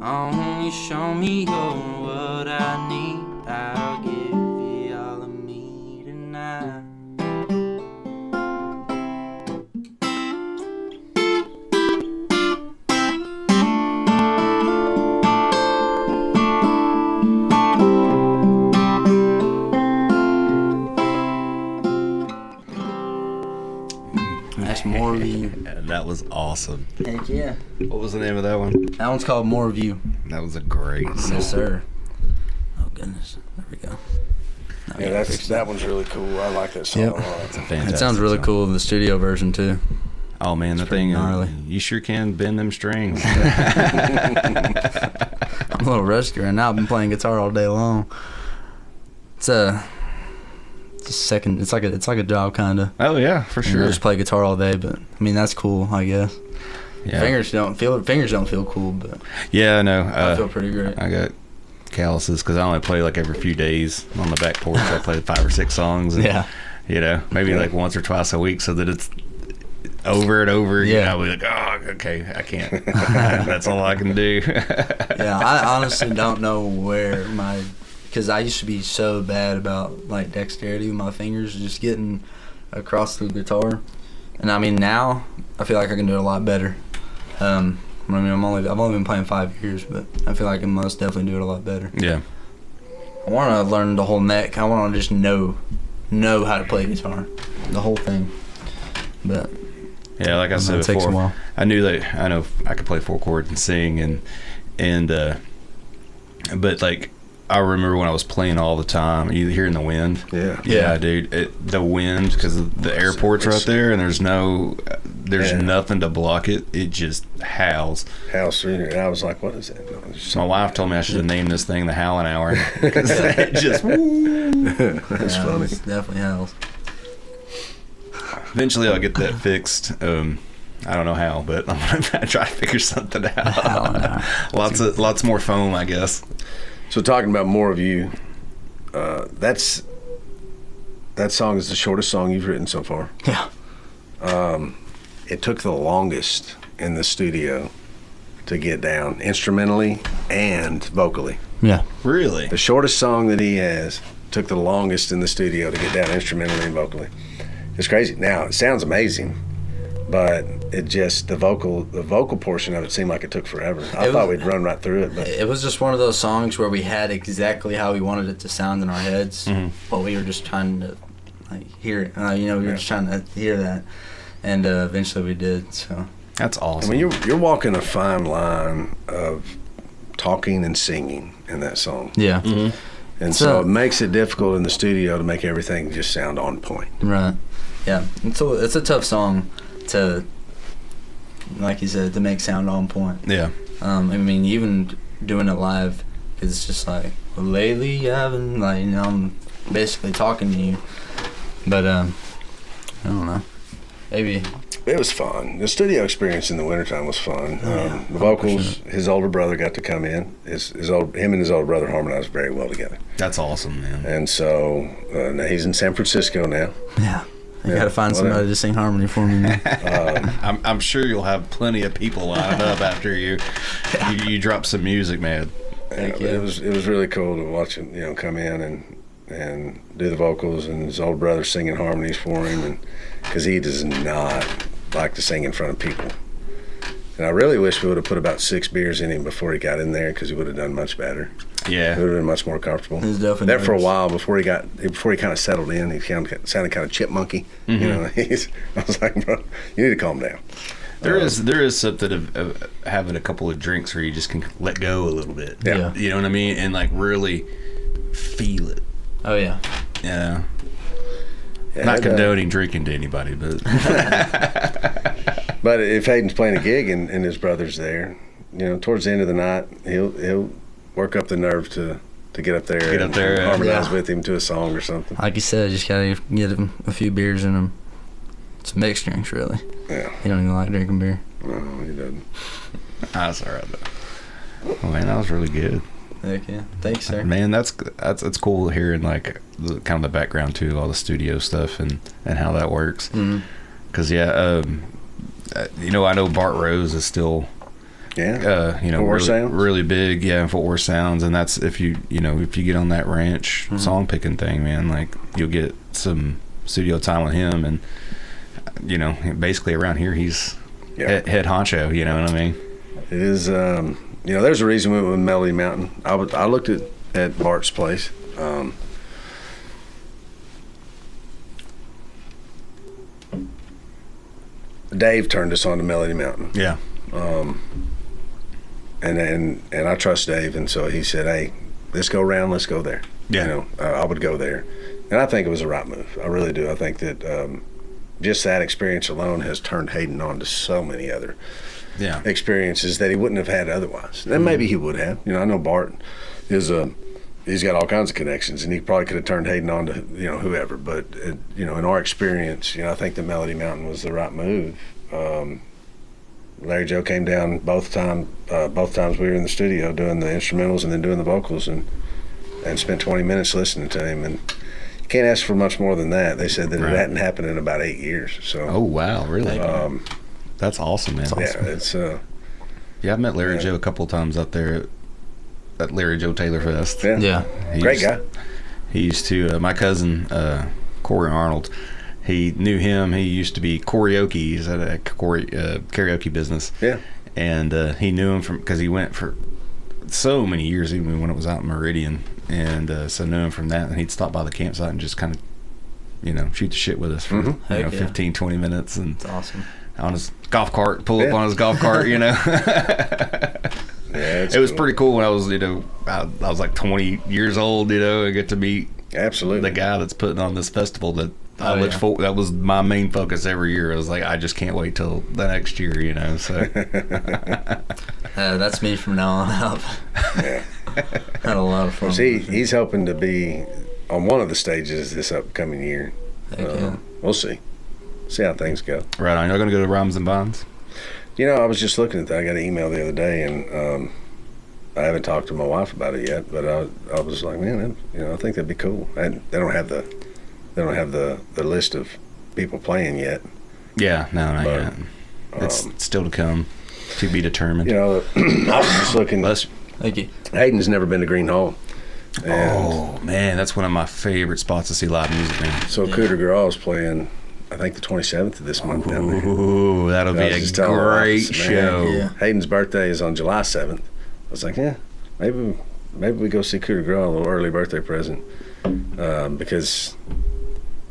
Only show me you're what I need, I'll give you all of me tonight. That's More of You. That was awesome. Heck yeah. What was the name of that one? That one's called More of You. That was a great song. Yes, sir. Oh, goodness. There we go. Yeah, that one's really cool. I like that song a lot. It's a fantastic It sounds really song. cool in the studio version, too. Oh, man, the thing, gnarly. you sure can bend them strings. I'm a little rusty right now. I've been playing guitar all day long. It's a second. It's like a job, kind of. Oh, yeah, for sure. Just play guitar all day, but I mean that's cool, I guess. Yeah. Fingers don't feel cool, but Yeah, I know. I feel pretty great. I got calluses because I only play like every few days on the back porch. I play 5 or 6 songs. And, Yeah. You know, maybe like once or twice a week so that it's over and over. Yeah. You know, I'll be like, oh, okay, I can't. That's all I can do. Yeah, I honestly don't know where because I used to be so bad about like dexterity with my fingers, just getting across the guitar, and I mean now I feel like I can do it a lot better. I mean I've only been playing 5 years, but I feel like I can most definitely do it a lot better. Yeah. I want to learn the whole neck. I want to just know how to play guitar, the whole thing. But Yeah, like I said it takes a before, while. I knew that I know I could play 4 chords and sing but like I remember when I was playing all the time, you hearing the wind. Yeah. Dude, the wind because the airport's right there and there's nothing to block it. It just howls. House through here. And I was like, what is that? No, So my wife told me I should have named this thing the Howling Hour because it just. That's funny. It's definitely helps. Eventually, I'll get that fixed. I don't know how, but I'm gonna try to figure something out. Lots more foam, I guess. So talking about More of You, that song is the shortest song you've written so far. Yeah. It took the longest in the studio to get down, instrumentally and vocally. Yeah. Really? The shortest song that he has took the longest in the studio to get down instrumentally and vocally. It's crazy. Now, it sounds amazing, but it just, the vocal portion of it seemed like it took forever. I thought we'd run right through it, but It was just one of those songs where we had exactly how we wanted it to sound in our heads, but we were just trying to hear it. We were just trying to hear that, and eventually we did. So That's awesome. I mean, you're walking a fine line of talking and singing in that song. yeah, And so it makes it difficult in the studio to make everything just sound on point. right. Yeah, it's a tough song to, like you said, to make sound on point. Yeah. I mean, even doing it live, it's just like, well, lately I've been I'm basically talking to you, but I don't know. Maybe It was fun. The studio experience in the wintertime was fun. The vocals, his older brother got to come in. Him and his older brother harmonized very well together. That's awesome, man. And so now he's in San Francisco now. Yeah. You got to find somebody to sing harmony for me, man. I'm sure you'll have plenty of people lined up after you you drop some music, man. It was really cool to watch him, come in and do the vocals, and his old brother singing harmonies for him, and because he does not like to sing in front of people. And I really wish we would have put about 6 beers in him before he got in there, because he would have done much better. Yeah, he would have been much more comfortable. He was definitely there for a while before he kind of settled in. He sounded kind of chipmunky. I was like, bro, you need to calm down. There is something of having a couple of drinks where you just can let go a little bit. Yeah. You know what I mean? And like really feel it. Oh yeah. Yeah. Not condoning drinking to anybody, but but if Hayden's playing a gig and his brother's there, towards the end of the night, he'll work up the nerve to get up there and harmonize with him to a song or something. Like you said, just gotta get him a few beers in him. It's mixed drinks, really. Yeah. He don't even like drinking beer. No, he doesn't. That's all right though. Oh man, that was really good. Heck yeah. Thanks, sir. Man, that's cool hearing like kind of the background too, all the studio stuff and how that works. Because I know Bart Rose is still really big, in Fort Worth Sounds, and that's if you get on that ranch song picking thing, man, like you'll get some studio time with him, and basically around here he's head honcho. You know what I mean? It is. There's a reason we went with Melody Mountain. I looked at Bart's place. Dave turned us on to Melody Mountain. Yeah. And I trust Dave, and so he said, "Hey, let's go around. Let's go there." Yeah. I would go there, and I think it was a right move. I really do. I think that just that experience alone has turned Hayden on to so many other experiences that he wouldn't have had otherwise. And maybe he would have. I know Bart is he's got all kinds of connections, and he probably could have turned Hayden on to whoever. But in our experience, I think the Melody Mountain was the right move. Larry Joe came down both times we were in the studio doing the instrumentals and then doing the vocals, and spent 20 minutes listening to him. And you can't ask for much more than that. They said that it hadn't happened in about 8 years. So. Oh wow, really? That's awesome, man. It's I've met Larry Joe a couple of times out there at Larry Joe Taylor Fest. Yeah. Great guy. He used to my cousin Corey Arnold. He knew him. He used to be karaoke. He's at a karaoke business. Yeah. And he knew him because he went for so many years, even when it was out in Meridian. And so knew him from that. And he'd stop by the campsite and just kind of, shoot the shit with us for 15, 20 minutes. And that's awesome. On his golf cart, pull up on his golf cart, It was pretty cool when I was, I was like 20 years old, I get to meet the guy that's putting on this festival that I looked for. That was my main focus every year. I was like, I just can't wait till the next year, so. That's me from now on out. Yeah. Had a lot of fun. See, he's hoping to be on one of the stages this upcoming year. We'll see. See how things go. Right on. You're going to go to Rhymes and Bonds? I was just looking at that. I got an email the other day, and I haven't talked to my wife about it yet, but I was like, man, I think that'd be cool. And they don't have the list of people playing yet. Yeah, no, not yet. It's still to come, to be determined. I was just looking. Thank you. Hayden's never been to Green Hall. Oh man, that's one of my favorite spots to see live music, man. So Coup de Grace is playing, I think, the 27th of this month down there. Ooh, that'll be a great show. Yeah. Hayden's birthday is on July 7th. I was like, maybe we go see Coup de Grace, a little early birthday present, because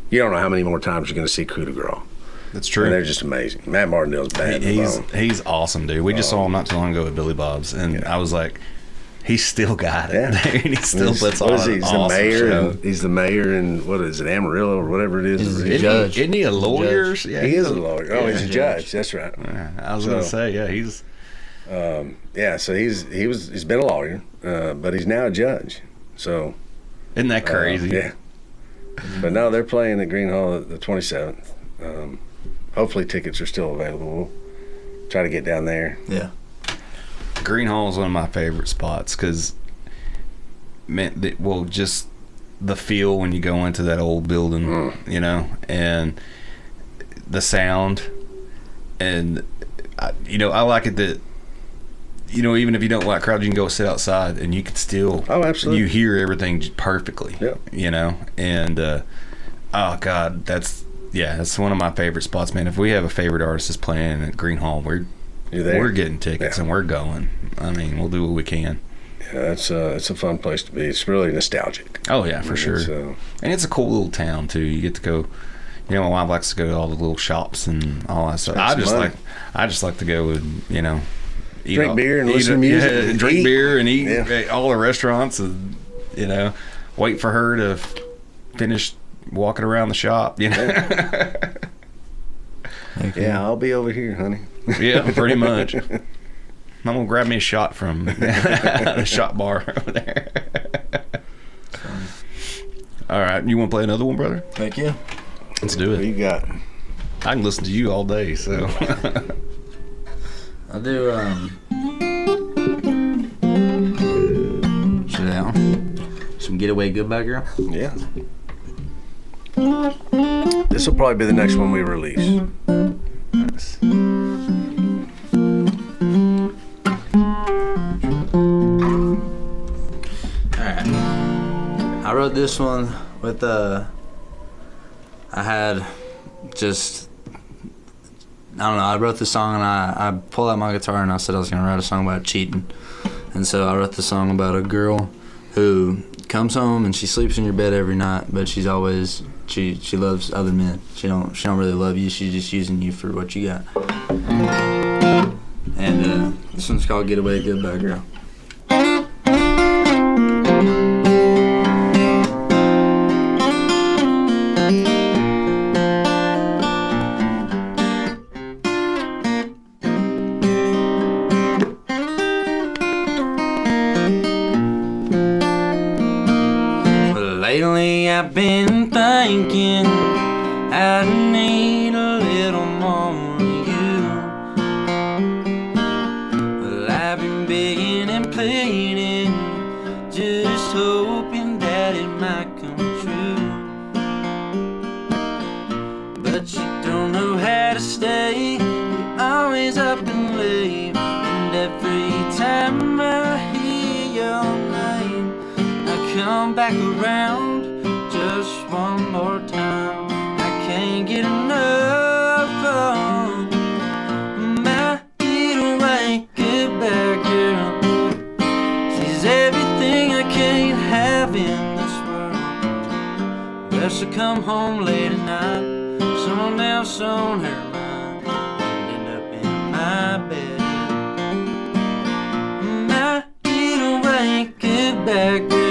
you don't know how many more times you're going to see Coup de Grace. That's true. And they're just amazing. Matt Martindale's bad. He's awesome, dude. We just saw him not too long ago at Billy Bob's, and I was like, he's still got it. Yeah. And he still puts on an awesome show. He's the mayor in, what is it, Amarillo or whatever it is. He's a judge. Isn't he a lawyer? Yeah, he is a lawyer. Oh, he's a judge. That's right. I was going to say, he's... so he's been a lawyer, but he's now a judge. So... Isn't that crazy? Yeah. But no, they're playing at Green Hall the 27th. hopefully tickets are still available. We'll try to get down there. Yeah. Green Hall is one of my favorite spots because, just the feel when you go into that old building, you know, and the sound, and I like it that, even if you don't like crowds, you can go sit outside and you can still, absolutely, you hear everything perfectly. Yep. And oh God, that's one of my favorite spots, man. If we have a favorite artist that's playing at Green Hall, we're getting tickets and we're going. I mean, we'll do what we can. Yeah, it's a fun place to be. It's really nostalgic. Oh yeah, for sure. And it's a cool little town too. You get to go. My wife likes to go to all the little shops and all that stuff. I just like to go and drink beer and listen to music. Yeah, drink beer and eat at all the restaurants, and wait for her to finish walking around the shop. Yeah, I'll be over here, honey. Yeah, pretty much. I'm gonna grab me a shot from the shot bar over there. All right, you want to play another one, brother? Thank you. Let's do it. What you got? I can listen to you all day, so. I'll do should that one? Some Getaway Goodbye Girl? Yeah. This will probably be the next one we release. Nice. Alright. I wrote this one with I wrote the song and I pulled out my guitar and I said I was gonna write a song about cheating. And so I wrote the song about a girl who comes home and she sleeps in your bed every night, but she's always she loves other men. She don't really love you. She's just using you for what you got. And this one's called Getaway Goodbye Girl. Lately I've been thinking I need a little more of you. Well, I've been begging and pleading, just hoping that it might come true. But you don't know how to stay, you're always up and late, and every time I hear your name I come back around just one more time. I can't get enough of my getaway goodbye girl. She's everything I can't have in this world. Well, she'll come home late at night, someone else on her mind, and end up in my bed. My getaway goodbye girl.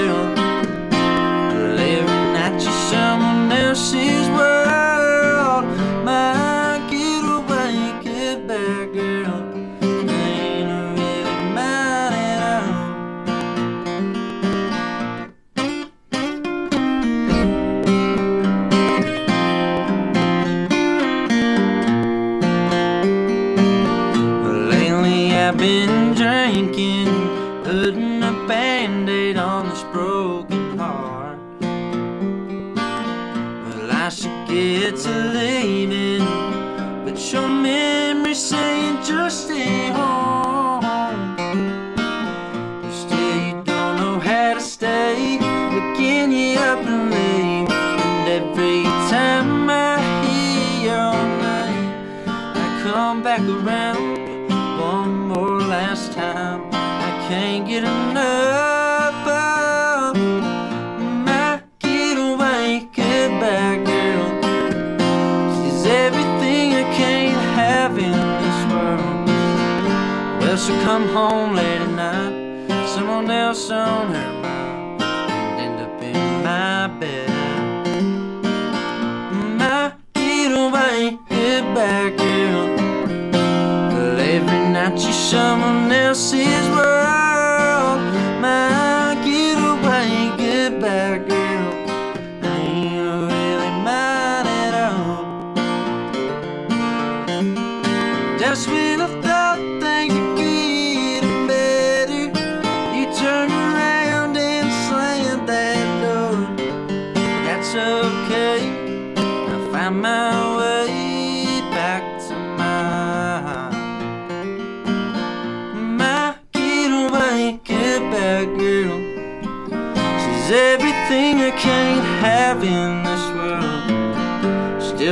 Someone else's world, my getaway goodbye girl. Ain't really mine at all. Well, lately I've been drinking, putting a band-aid on this broken heart. I should get to leaving, but your memory saying just stay home. But still you don't know how to stay, waking you up and leave. And every time I hear your name, I come back around one more last time. I can't get enough of my getaway goodbye girl. Everything I can't have in this world. Well, she'll come home late at night, someone else on her mind, and end up in my bed. My getaway goodbye girl. Well, every night you're someone else's world. My getaway goodbye girl. Ain't really mine at all.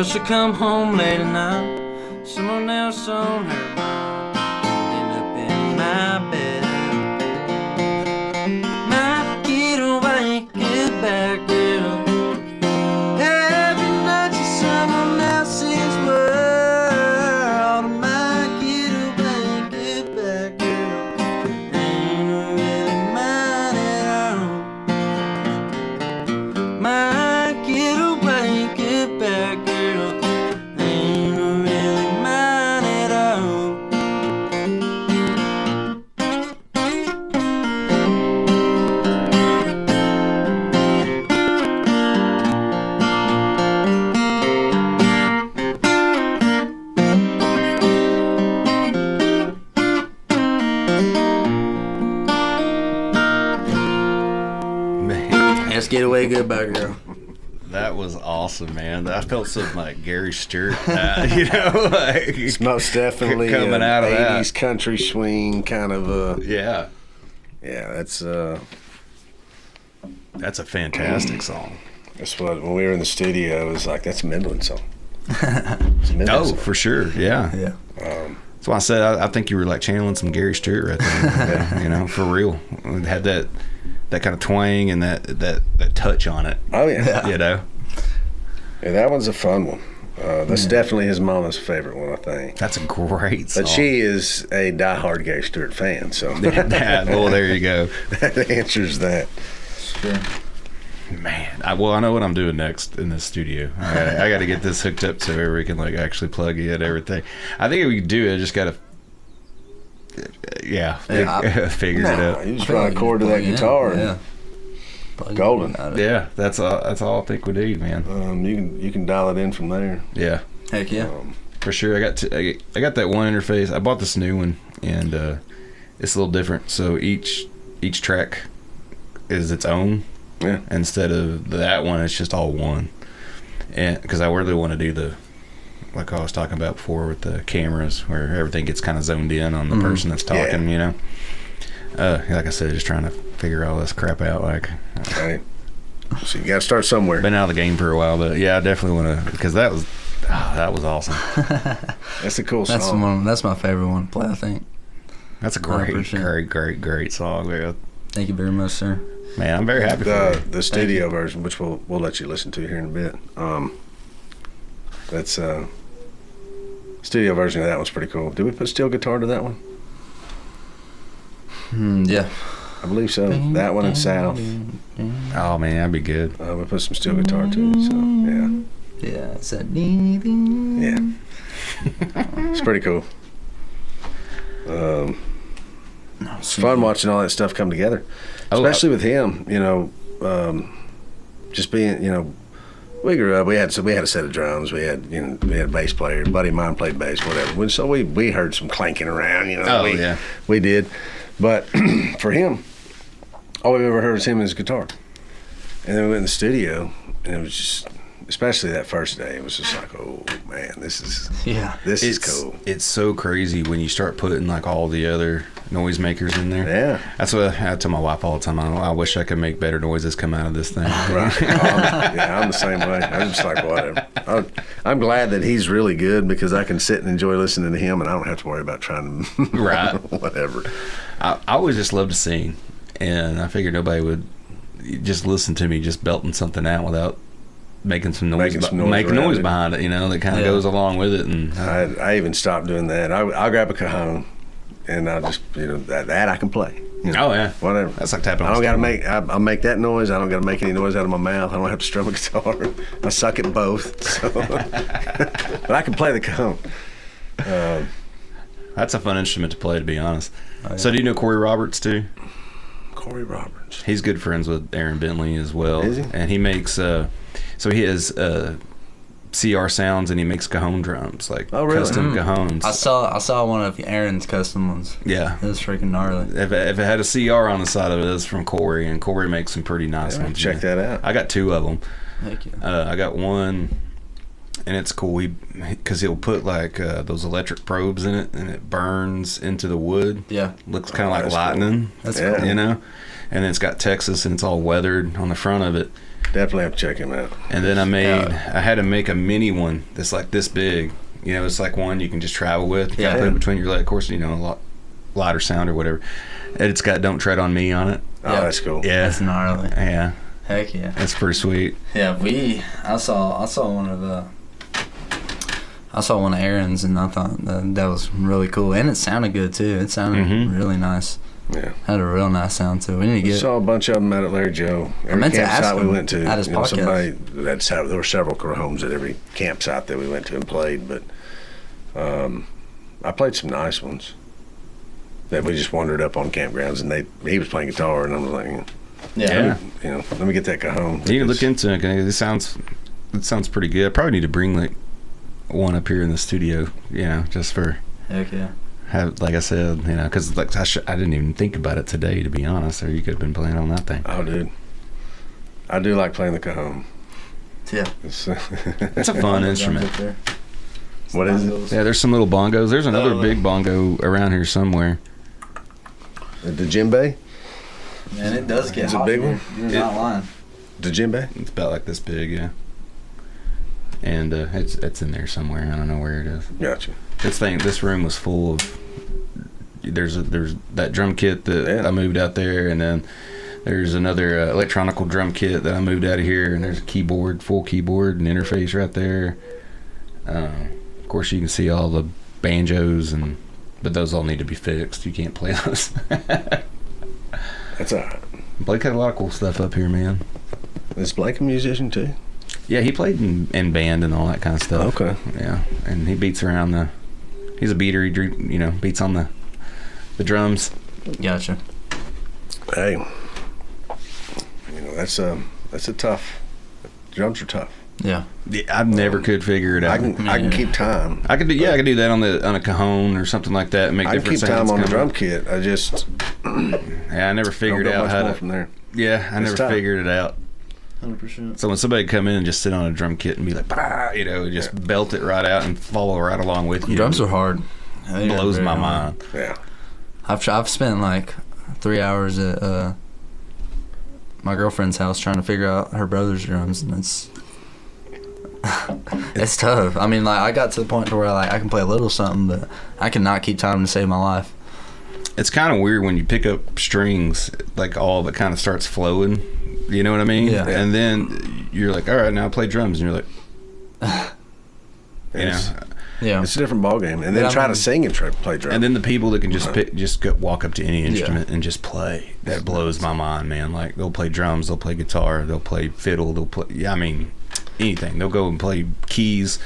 Till she come home late at night, someone else on her mind, end up in my bed. Might get away, get back, girl. Every night she's someone else's world. Might get away, get back, girl. Ain't really mine at all. Might get away, get back, girl. Ain't really mine at all. Man, Let's get away, goodbye, girl. that was awesome, man. I felt something like Gary Stewart, like It's most definitely coming out of that. 80s country swing kind of Yeah, yeah, that's a fantastic song. that's what when we were in the studio it was like that's a Midland song. It's a Midland Oh, song. for sure. Yeah. Yeah. That's why I said I think you were like channeling some Gary Stewart right there. For real. It had that kind of twang and that touch on it. Oh yeah. Yeah, That one's a fun one. That's definitely his mama's favorite one, I think. that's a great song. But she is a diehard Gary Stewart fan, so Well, there you go. that answers that. Sure. Man, I know what I'm doing next in this studio. I got to get this hooked up so we can like actually plug in everything. I think we can do it. I just got to, figure it out. You just run a chord to that guitar. Yeah. Golden. Yeah, that's all I think we need, man. You can dial it in from there. Yeah, Heck yeah. for sure. I got that one interface. I bought this new one, and it's a little different. So each track is its own. Yeah. Instead of that one, it's just all one. And because I really want to do the, like I was talking about before with the cameras, where everything gets kind of zoned in on the person that's talking. Yeah. Like I said, just trying to figure all this crap out. Like, Right. So you got to start somewhere. been out of the game for a while, but yeah, I definitely want to, because that was awesome. That's a cool song. That's my favorite one to play, I think. That's a 100%. great song, man. Thank you very much, sir. Man, I'm very happy for you. The studio version, which we'll let you listen to here in a bit. That's studio version of that one's pretty cool. Did we put steel guitar to that one? Yeah. I believe so. That one and South. Oh man, that'd be good. We put some steel guitar to it. So yeah, Yeah. It's that. yeah, it's pretty cool. It's fun watching all that stuff come together, especially with him. Just being, we grew up. We had a set of drums. We had a bass player. A buddy of mine played bass, whatever. So we heard some clanking around. We did. But for him, all we've ever heard is him and his guitar. And then we went in the studio, and it was just, especially that first day, it was just like, oh man, this is cool. It's so crazy when you start putting like all the other noisemakers in there. Yeah. That's what I tell my wife all the time. I wish I could make better noises come out of this thing. Right. I'm the same way. I'm just like, whatever. I'm glad that he's really good because I can sit and enjoy listening to him, and I don't have to worry about trying to Right. whatever. I always just love to sing, and I figured nobody would just listen to me just belting something out without making some noise, noise behind it, that kind of goes along with it. And I even stopped doing that. I'll grab a cajon, and I'll just that I can play. Oh yeah, whatever. That's like tapping. I don't got to make. I'll make that noise. I don't got to make any noise out of my mouth. I don't have to strum a guitar. I suck at both. So. But I can play the cajon. That's a fun instrument to play, to be honest. Oh, yeah. So do you know Corey Roberts too? Corey Roberts. He's good friends with Aaron Bentley as well. Is he? And he makes so he has CR sounds, and he makes cajon drums, like custom cajones. I saw one of Aaron's custom ones. Yeah, it was freaking gnarly. If it had a CR on the side of it, it's from Corey, and Corey makes some pretty nice ones. Check that out. I got 2 of them. Thank you. I got one, and it's cool because he'll put like those electric probes in it, and it burns into the wood. Yeah, looks kind of like lightning. Cool. That's cool. and then it's got Texas, and it's all weathered on the front of it. Definitely have to check him out. And then I had to make a mini one that's like this big. You know, it's like one you can just travel with. You put it between your leg. Of course, you know, a lot lighter sound or whatever. And it's got "Don't Tread on Me" on it. Oh, that's cool. Yeah, that's gnarly. Yeah, heck yeah, that's pretty sweet. Yeah, I saw one of Aaron's, and I thought that was really cool, and it sounded good too. It sounded really nice. Yeah, had a real nice sound too. We need to get. Saw a bunch of them out at Larry Joe. Every campsite we went to, at his podcast. There were several homes at every campsite that we went to and played, but I played some nice ones that we just wandered up on campgrounds, and he was playing guitar, and I was like, yeah. Let me get that cajon. You can look into it. It sounds pretty good. I probably need to bring like one up here in the studio, just for. Heck yeah. Like I said, because like I didn't even think about it today, to be honest. Or you could have been playing on that thing. Oh, dude, I do like playing the cajon. Yeah, it's a fun instrument. What is it? Yeah, there's some little bongos. There's another big bongo around here somewhere. The djembe? Man, it does get it's hot. A big one. You're not lying. Djembe? It's about like this big, yeah. And it's in there somewhere. I don't know where it is. Gotcha. This room was full of. There's that drum kit that I moved out there, and then there's another electronical drum kit that I moved out of here, and there's a keyboard, full keyboard and interface right there. Of course, you can see all the banjos, but those all need to be fixed. You can't play those. That's all right. Blake had a lot of cool stuff up here, man. Is Blake a musician too? Yeah, he played in band and all that kind of stuff. Okay. Yeah, and he beats around he's a beater. He beats on the drums. Gotcha. Hey, that's a tough. Drums are tough. Yeah, I never could figure it out. I can keep time. I could do that on a cajon or something like that and make different sounds. I can keep time on the drum kit. I just I never figured out how to from there. Yeah, I never figured it out. 100%. So when somebody come in and just sit on a drum kit and be like, bah, just belt it right out and follow right along with you. Drums are hard. It blows my mind. Yeah. I've spent like 3 hours at my girlfriend's house trying to figure out her brother's drums, and it's tough. I mean, like I got to the point to where I can play a little something, but I cannot keep time to save my life. It's kind of weird when you pick up strings, like all of it kind of starts flowing. You know what I mean? Yeah. And then you're like, all right, now play drums, and you're like, yeah, it's a different ballgame. And then try to sing and play drums. And then the people that can just walk up to any instrument and just play. That blows my mind, man. Like they'll play drums, they'll play guitar, they'll play fiddle, they'll play. Yeah, I mean, anything. They'll go and play keys.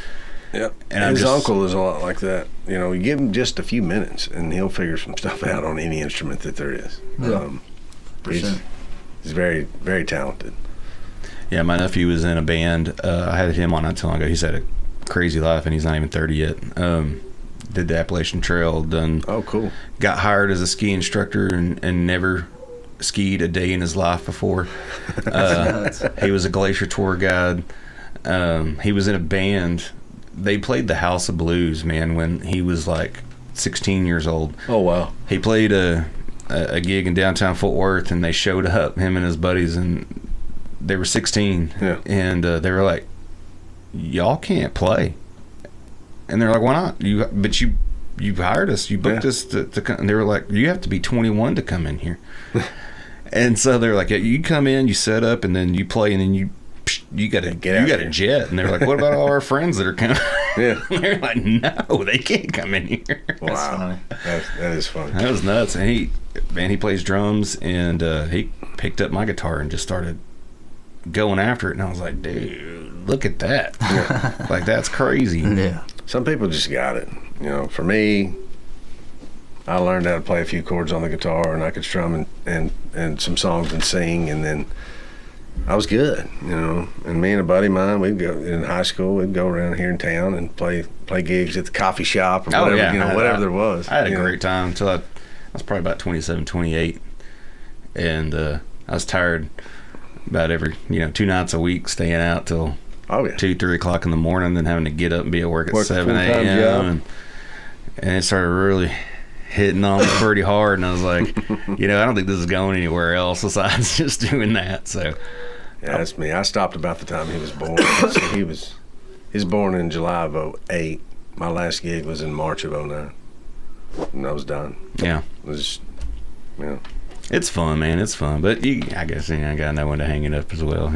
Yep. And his uncle is a lot like that. You give him just a few minutes, and he'll figure some stuff out on any instrument that there is. Yeah. He's very, very talented. Yeah, my nephew was in a band. I had him on not too long ago. He's had a crazy life, and he's not even 30 yet. Did the Appalachian Trail. Oh, cool. Got hired as a ski instructor and never skied a day in his life before. He was a glacier tour guide. He was in a band. They played the House of Blues, man, when he was like 16 years old. Oh, wow. He played a gig in downtown Fort Worth, and they showed up, him and his buddies, and they were 16. Yeah. And they were like, y'all can't play. And they're like, why not? You hired us. You booked us to come. And they were like, you have to be 21 to come in here. And so they're like, yeah, you come in, you set up, and then you play, and then you got a jet. And they're like, what about all our friends that are coming? Yeah. And they're like, no, they can't come in here. Wow. That is funny. That was nuts. And he plays drums, and he picked up my guitar and just started going after it. And I was like, dude, look at that. Yeah. Like, that's crazy. Yeah. Some people just got it. For me, I learned how to play a few chords on the guitar, and I could strum and some songs and sing, and then I was good, And me and a buddy of mine, we'd go in high school. We'd go around here in town and play gigs at the coffee shop or whatever, whatever there was. I had a great time until I was probably about 27, 28, and I was tired about every 2 nights a week, staying out till 2, 3 o'clock in the morning, then having to get up and be at work at 7 a.m. And it started really hitting on it pretty hard, and I was like, I don't think this is going anywhere else besides just doing that. So yeah, that's me. I stopped about the time he was born. So he was born in July of 08. My last gig was in March of 09, and I was done. Yeah, it was, it's fun, man. It's fun, but I guess I got no one to hang it up as well.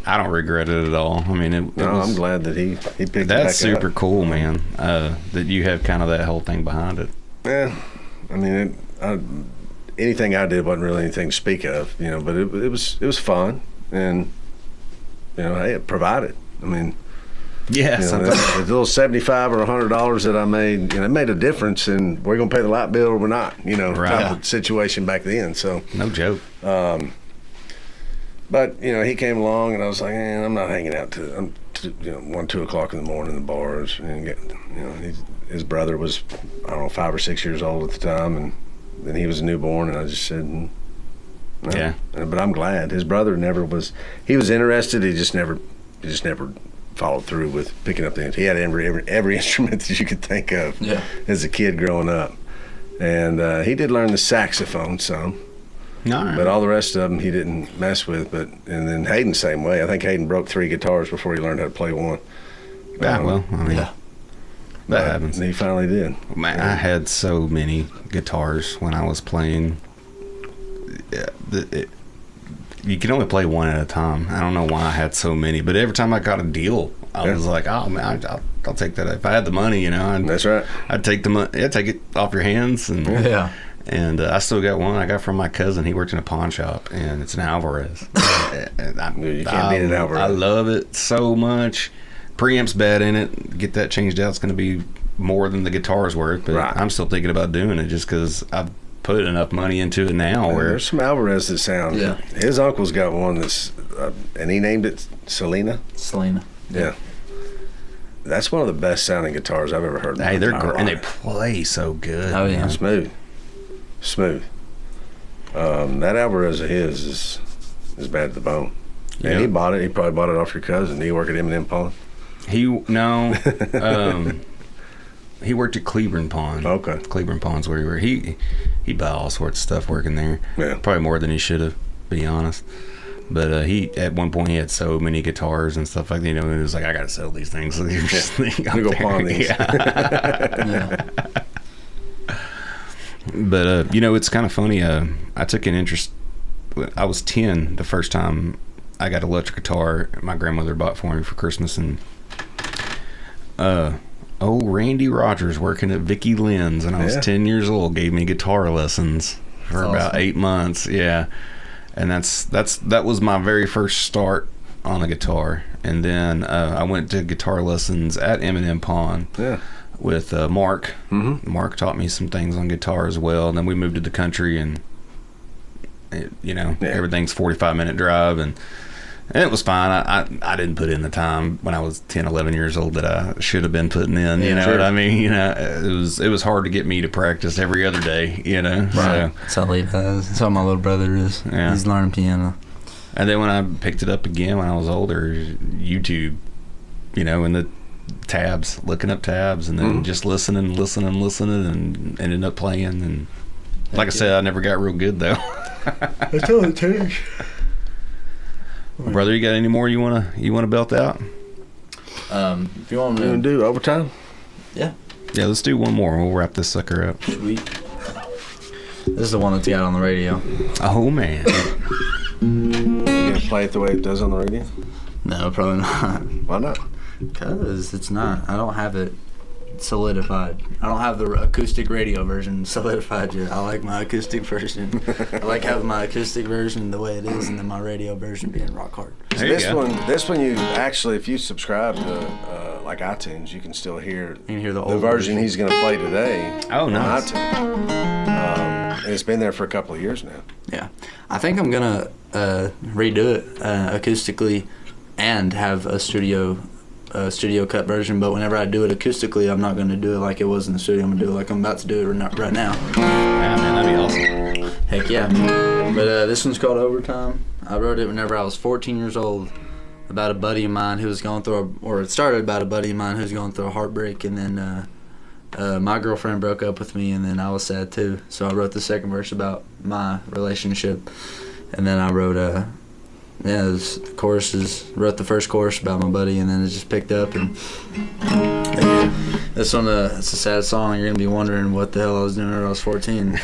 I don't regret it at all. I mean, I'm glad that he picked it back that's super up. Cool, man. That you have kind of that whole thing behind it. Yeah, I mean, anything I did wasn't really anything to speak of, but it was fun, and hey, it provided. I mean, yeah, the little $75 or $100 that I made, it made a difference in we're gonna pay the light bill or we're not, type of situation back then. So no joke. But he came along, and I was like, I'm not hanging out to 1, 2 o'clock in the morning in the bars. And his brother was, I don't know, 5 or 6 years old at the time, and then he was a newborn, and I just said, no. Yeah. But I'm glad his brother never was. He was interested. He just never followed through with picking up the instrument. He had every instrument that you could think of as a kid growing up, and he did learn the saxophone some. Right. But all the rest of them he didn't mess with. And then Hayden, same way. I think Hayden broke 3 guitars before he learned how to play one. Well, I mean, that happens. And he finally did. Man, I had so many guitars when I was playing. You can only play one at a time. I don't know why I had so many, but every time I got a deal, I was like, oh man, I'll take that. If I had the money, that's right. I'd take the money. Take it off your hands, and And I still got one I got from my cousin. He worked in a pawn shop, and it's an Alvarez. You can't beat an Alvarez. I love it so much. Preamp's bad in it. Get that changed out. It's going to be more than the guitar's worth, but I'm still thinking about doing it just because I've put enough money into it now. There's some Alvarez that sound. Yeah. His uncle's got one that's, and he named it Selena. Yeah. That's one of the best sounding guitars I've ever heard. Hey, they're great, and they play so good. Oh yeah, smooth. That Alvarez of his is bad to the bone. And he bought it. He probably bought it off your cousin. Did he work at M&M Pawn? He worked at Cleburne Pawn. Okay. Cleburne Pawn's where he worked. He bought all sorts of stuff working there. Yeah. Probably more than he should have, to be honest. But he at one point he had so many guitars and stuff like that. He was like, I got to sell these things. So you're just thinking, I'm going to go pawn these. Yeah. But it's kind of funny. I took an interest. I was 10 the first time I got an electric guitar. My grandmother bought for me for Christmas, and Randy Rogers working at Vicky Lynn's, and I was 10 years old, gave me guitar lessons for about 8 months. Yeah. And that was my very first start on a guitar. And then I went to guitar lessons at M&M Pawn with Mark. Mm-hmm. Mark taught me some things on guitar as well. And then we moved to the country, and everything's 45-minute drive, and it was fine. I didn't put in the time when I was 10, 11 years old that I should have been putting in. You know what I mean? It was hard to get me to practice every other day. Right. So. That's how Lee has. That's how my little brother is. Yeah. He's learning piano. And then when I picked it up again when I was older, YouTube, in the tabs, looking up tabs, and then just listening, and ended up playing. And like I said, I never got real good though. That's all it takes. Brother, you got any more you wanna belt out? If you want to do overtime, yeah, let's do one more. We'll wrap this sucker up. Sweet. This is the one that's got on the radio. Oh man, you gonna play it the way it does on the radio? No, probably not. Why not? Because it's not. I don't have it solidified. I don't have the acoustic radio version solidified yet. I like my acoustic version. I like having my acoustic version the way it is, and then my radio version being rock hard. So this one you actually, if you subscribe to like iTunes, you can still hear, the old version he's going to play today. Oh, nice. On iTunes. And it's been there for a couple of years now. Yeah, I think I'm gonna redo it acoustically and have a studio cut version, but whenever I do it acoustically, I'm not going to do it like it was in the studio. I'm going to do it like I'm about to do it right now. Yeah, man, that'd be awesome. Heck yeah. But this one's called Overtime. I wrote it whenever I was 14 years old about a buddy of mine who was going through, or it started about a buddy of mine who was going through a heartbreak, and then my girlfriend broke up with me, and then I was sad too. So I wrote the second verse about my relationship, and then I wrote the choruses. Wrote the first chorus about my buddy, and then it just picked up. And it's a sad song. You're gonna be wondering what the hell I was doing when I was 14,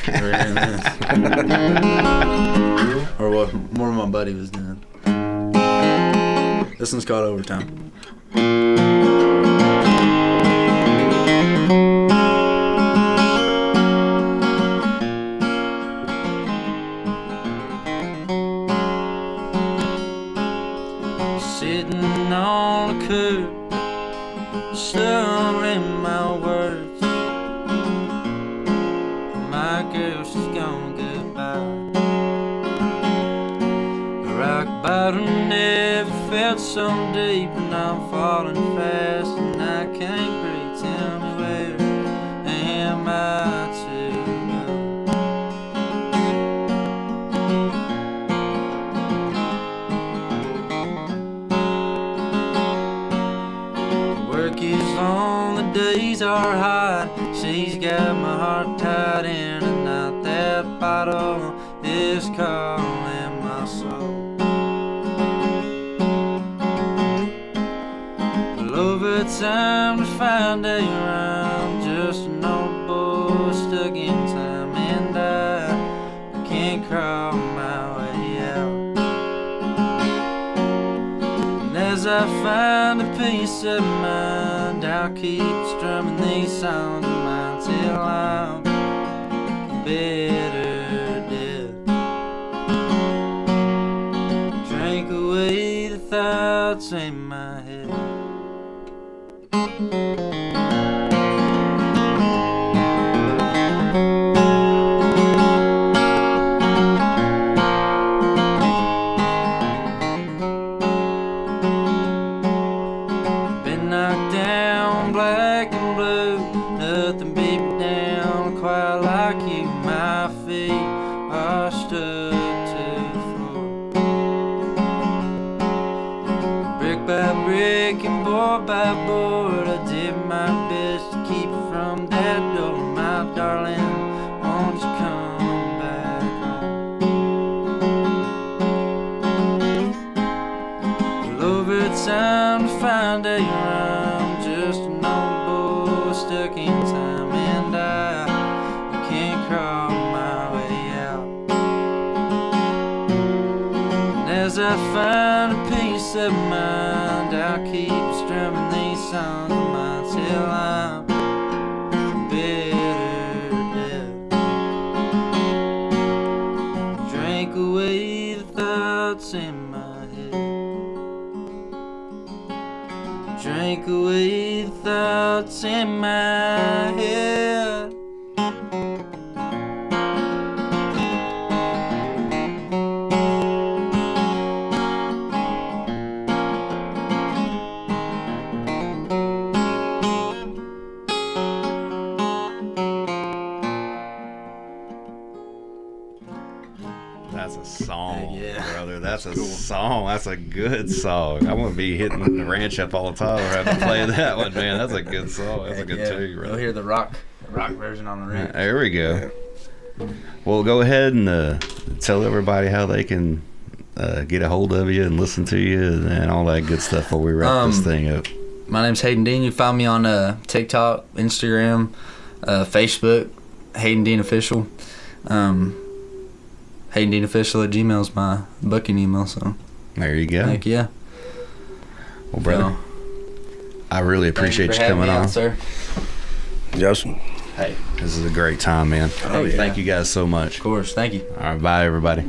or what more my buddy was doing. This one's called Overtime. Sitting on the curb, slurring my words. My girl, she's gone goodbye. The rock bottom never felt so deep, and I'm falling fast, and I can't breathe. Tell me, where am I to go? Work is long, the days are hot. She's got my heart tied in a knot. That bottle is calling my soul. Overtime to find a rhyme, just an old boy stuck in time, and I can't crawl my way out. And as I find a peace of mind, I'll keep strumming these songs of mine till I'm better dead. Drink away the thoughts in my head. Been knocked down black and blue, nothing beat me down quite like you. My feet are stuck to the floor. Brick by brick and board by board, I did my best to keep it from that door. My darling, won't you come back home? Well, overtime to find a rhyme, just an old boy stuck in time, and I can't crawl my way out. And as I find a peace of mind, I'll keep strumming these songs of mine till I'm better dead. Drink away the thoughts in my head. Drink away the thoughts in my head. That's a song, Yeah. brother. That's a song. That's a good song. I'm gonna be hitting the ranch up all the time. We're having to play that one, man. That's a good song. That's a good tune, We'll brother. hear the rock version on the ranch. There we go. Well, go ahead and tell everybody how they can get a hold of you and listen to you and all that good stuff before we wrap this thing up. My name's Hayden Dean. You find me on TikTok, Instagram, Facebook, Hayden Dean Official. Hayden Dean Official at Gmail is my booking email. So There you go. heck yeah. Well, brother, I really appreciate you coming on. sir. Justin. Hey, this is a great time, man. Oh, yeah. Thank you guys so much. Of course. Thank you. All right, bye, everybody.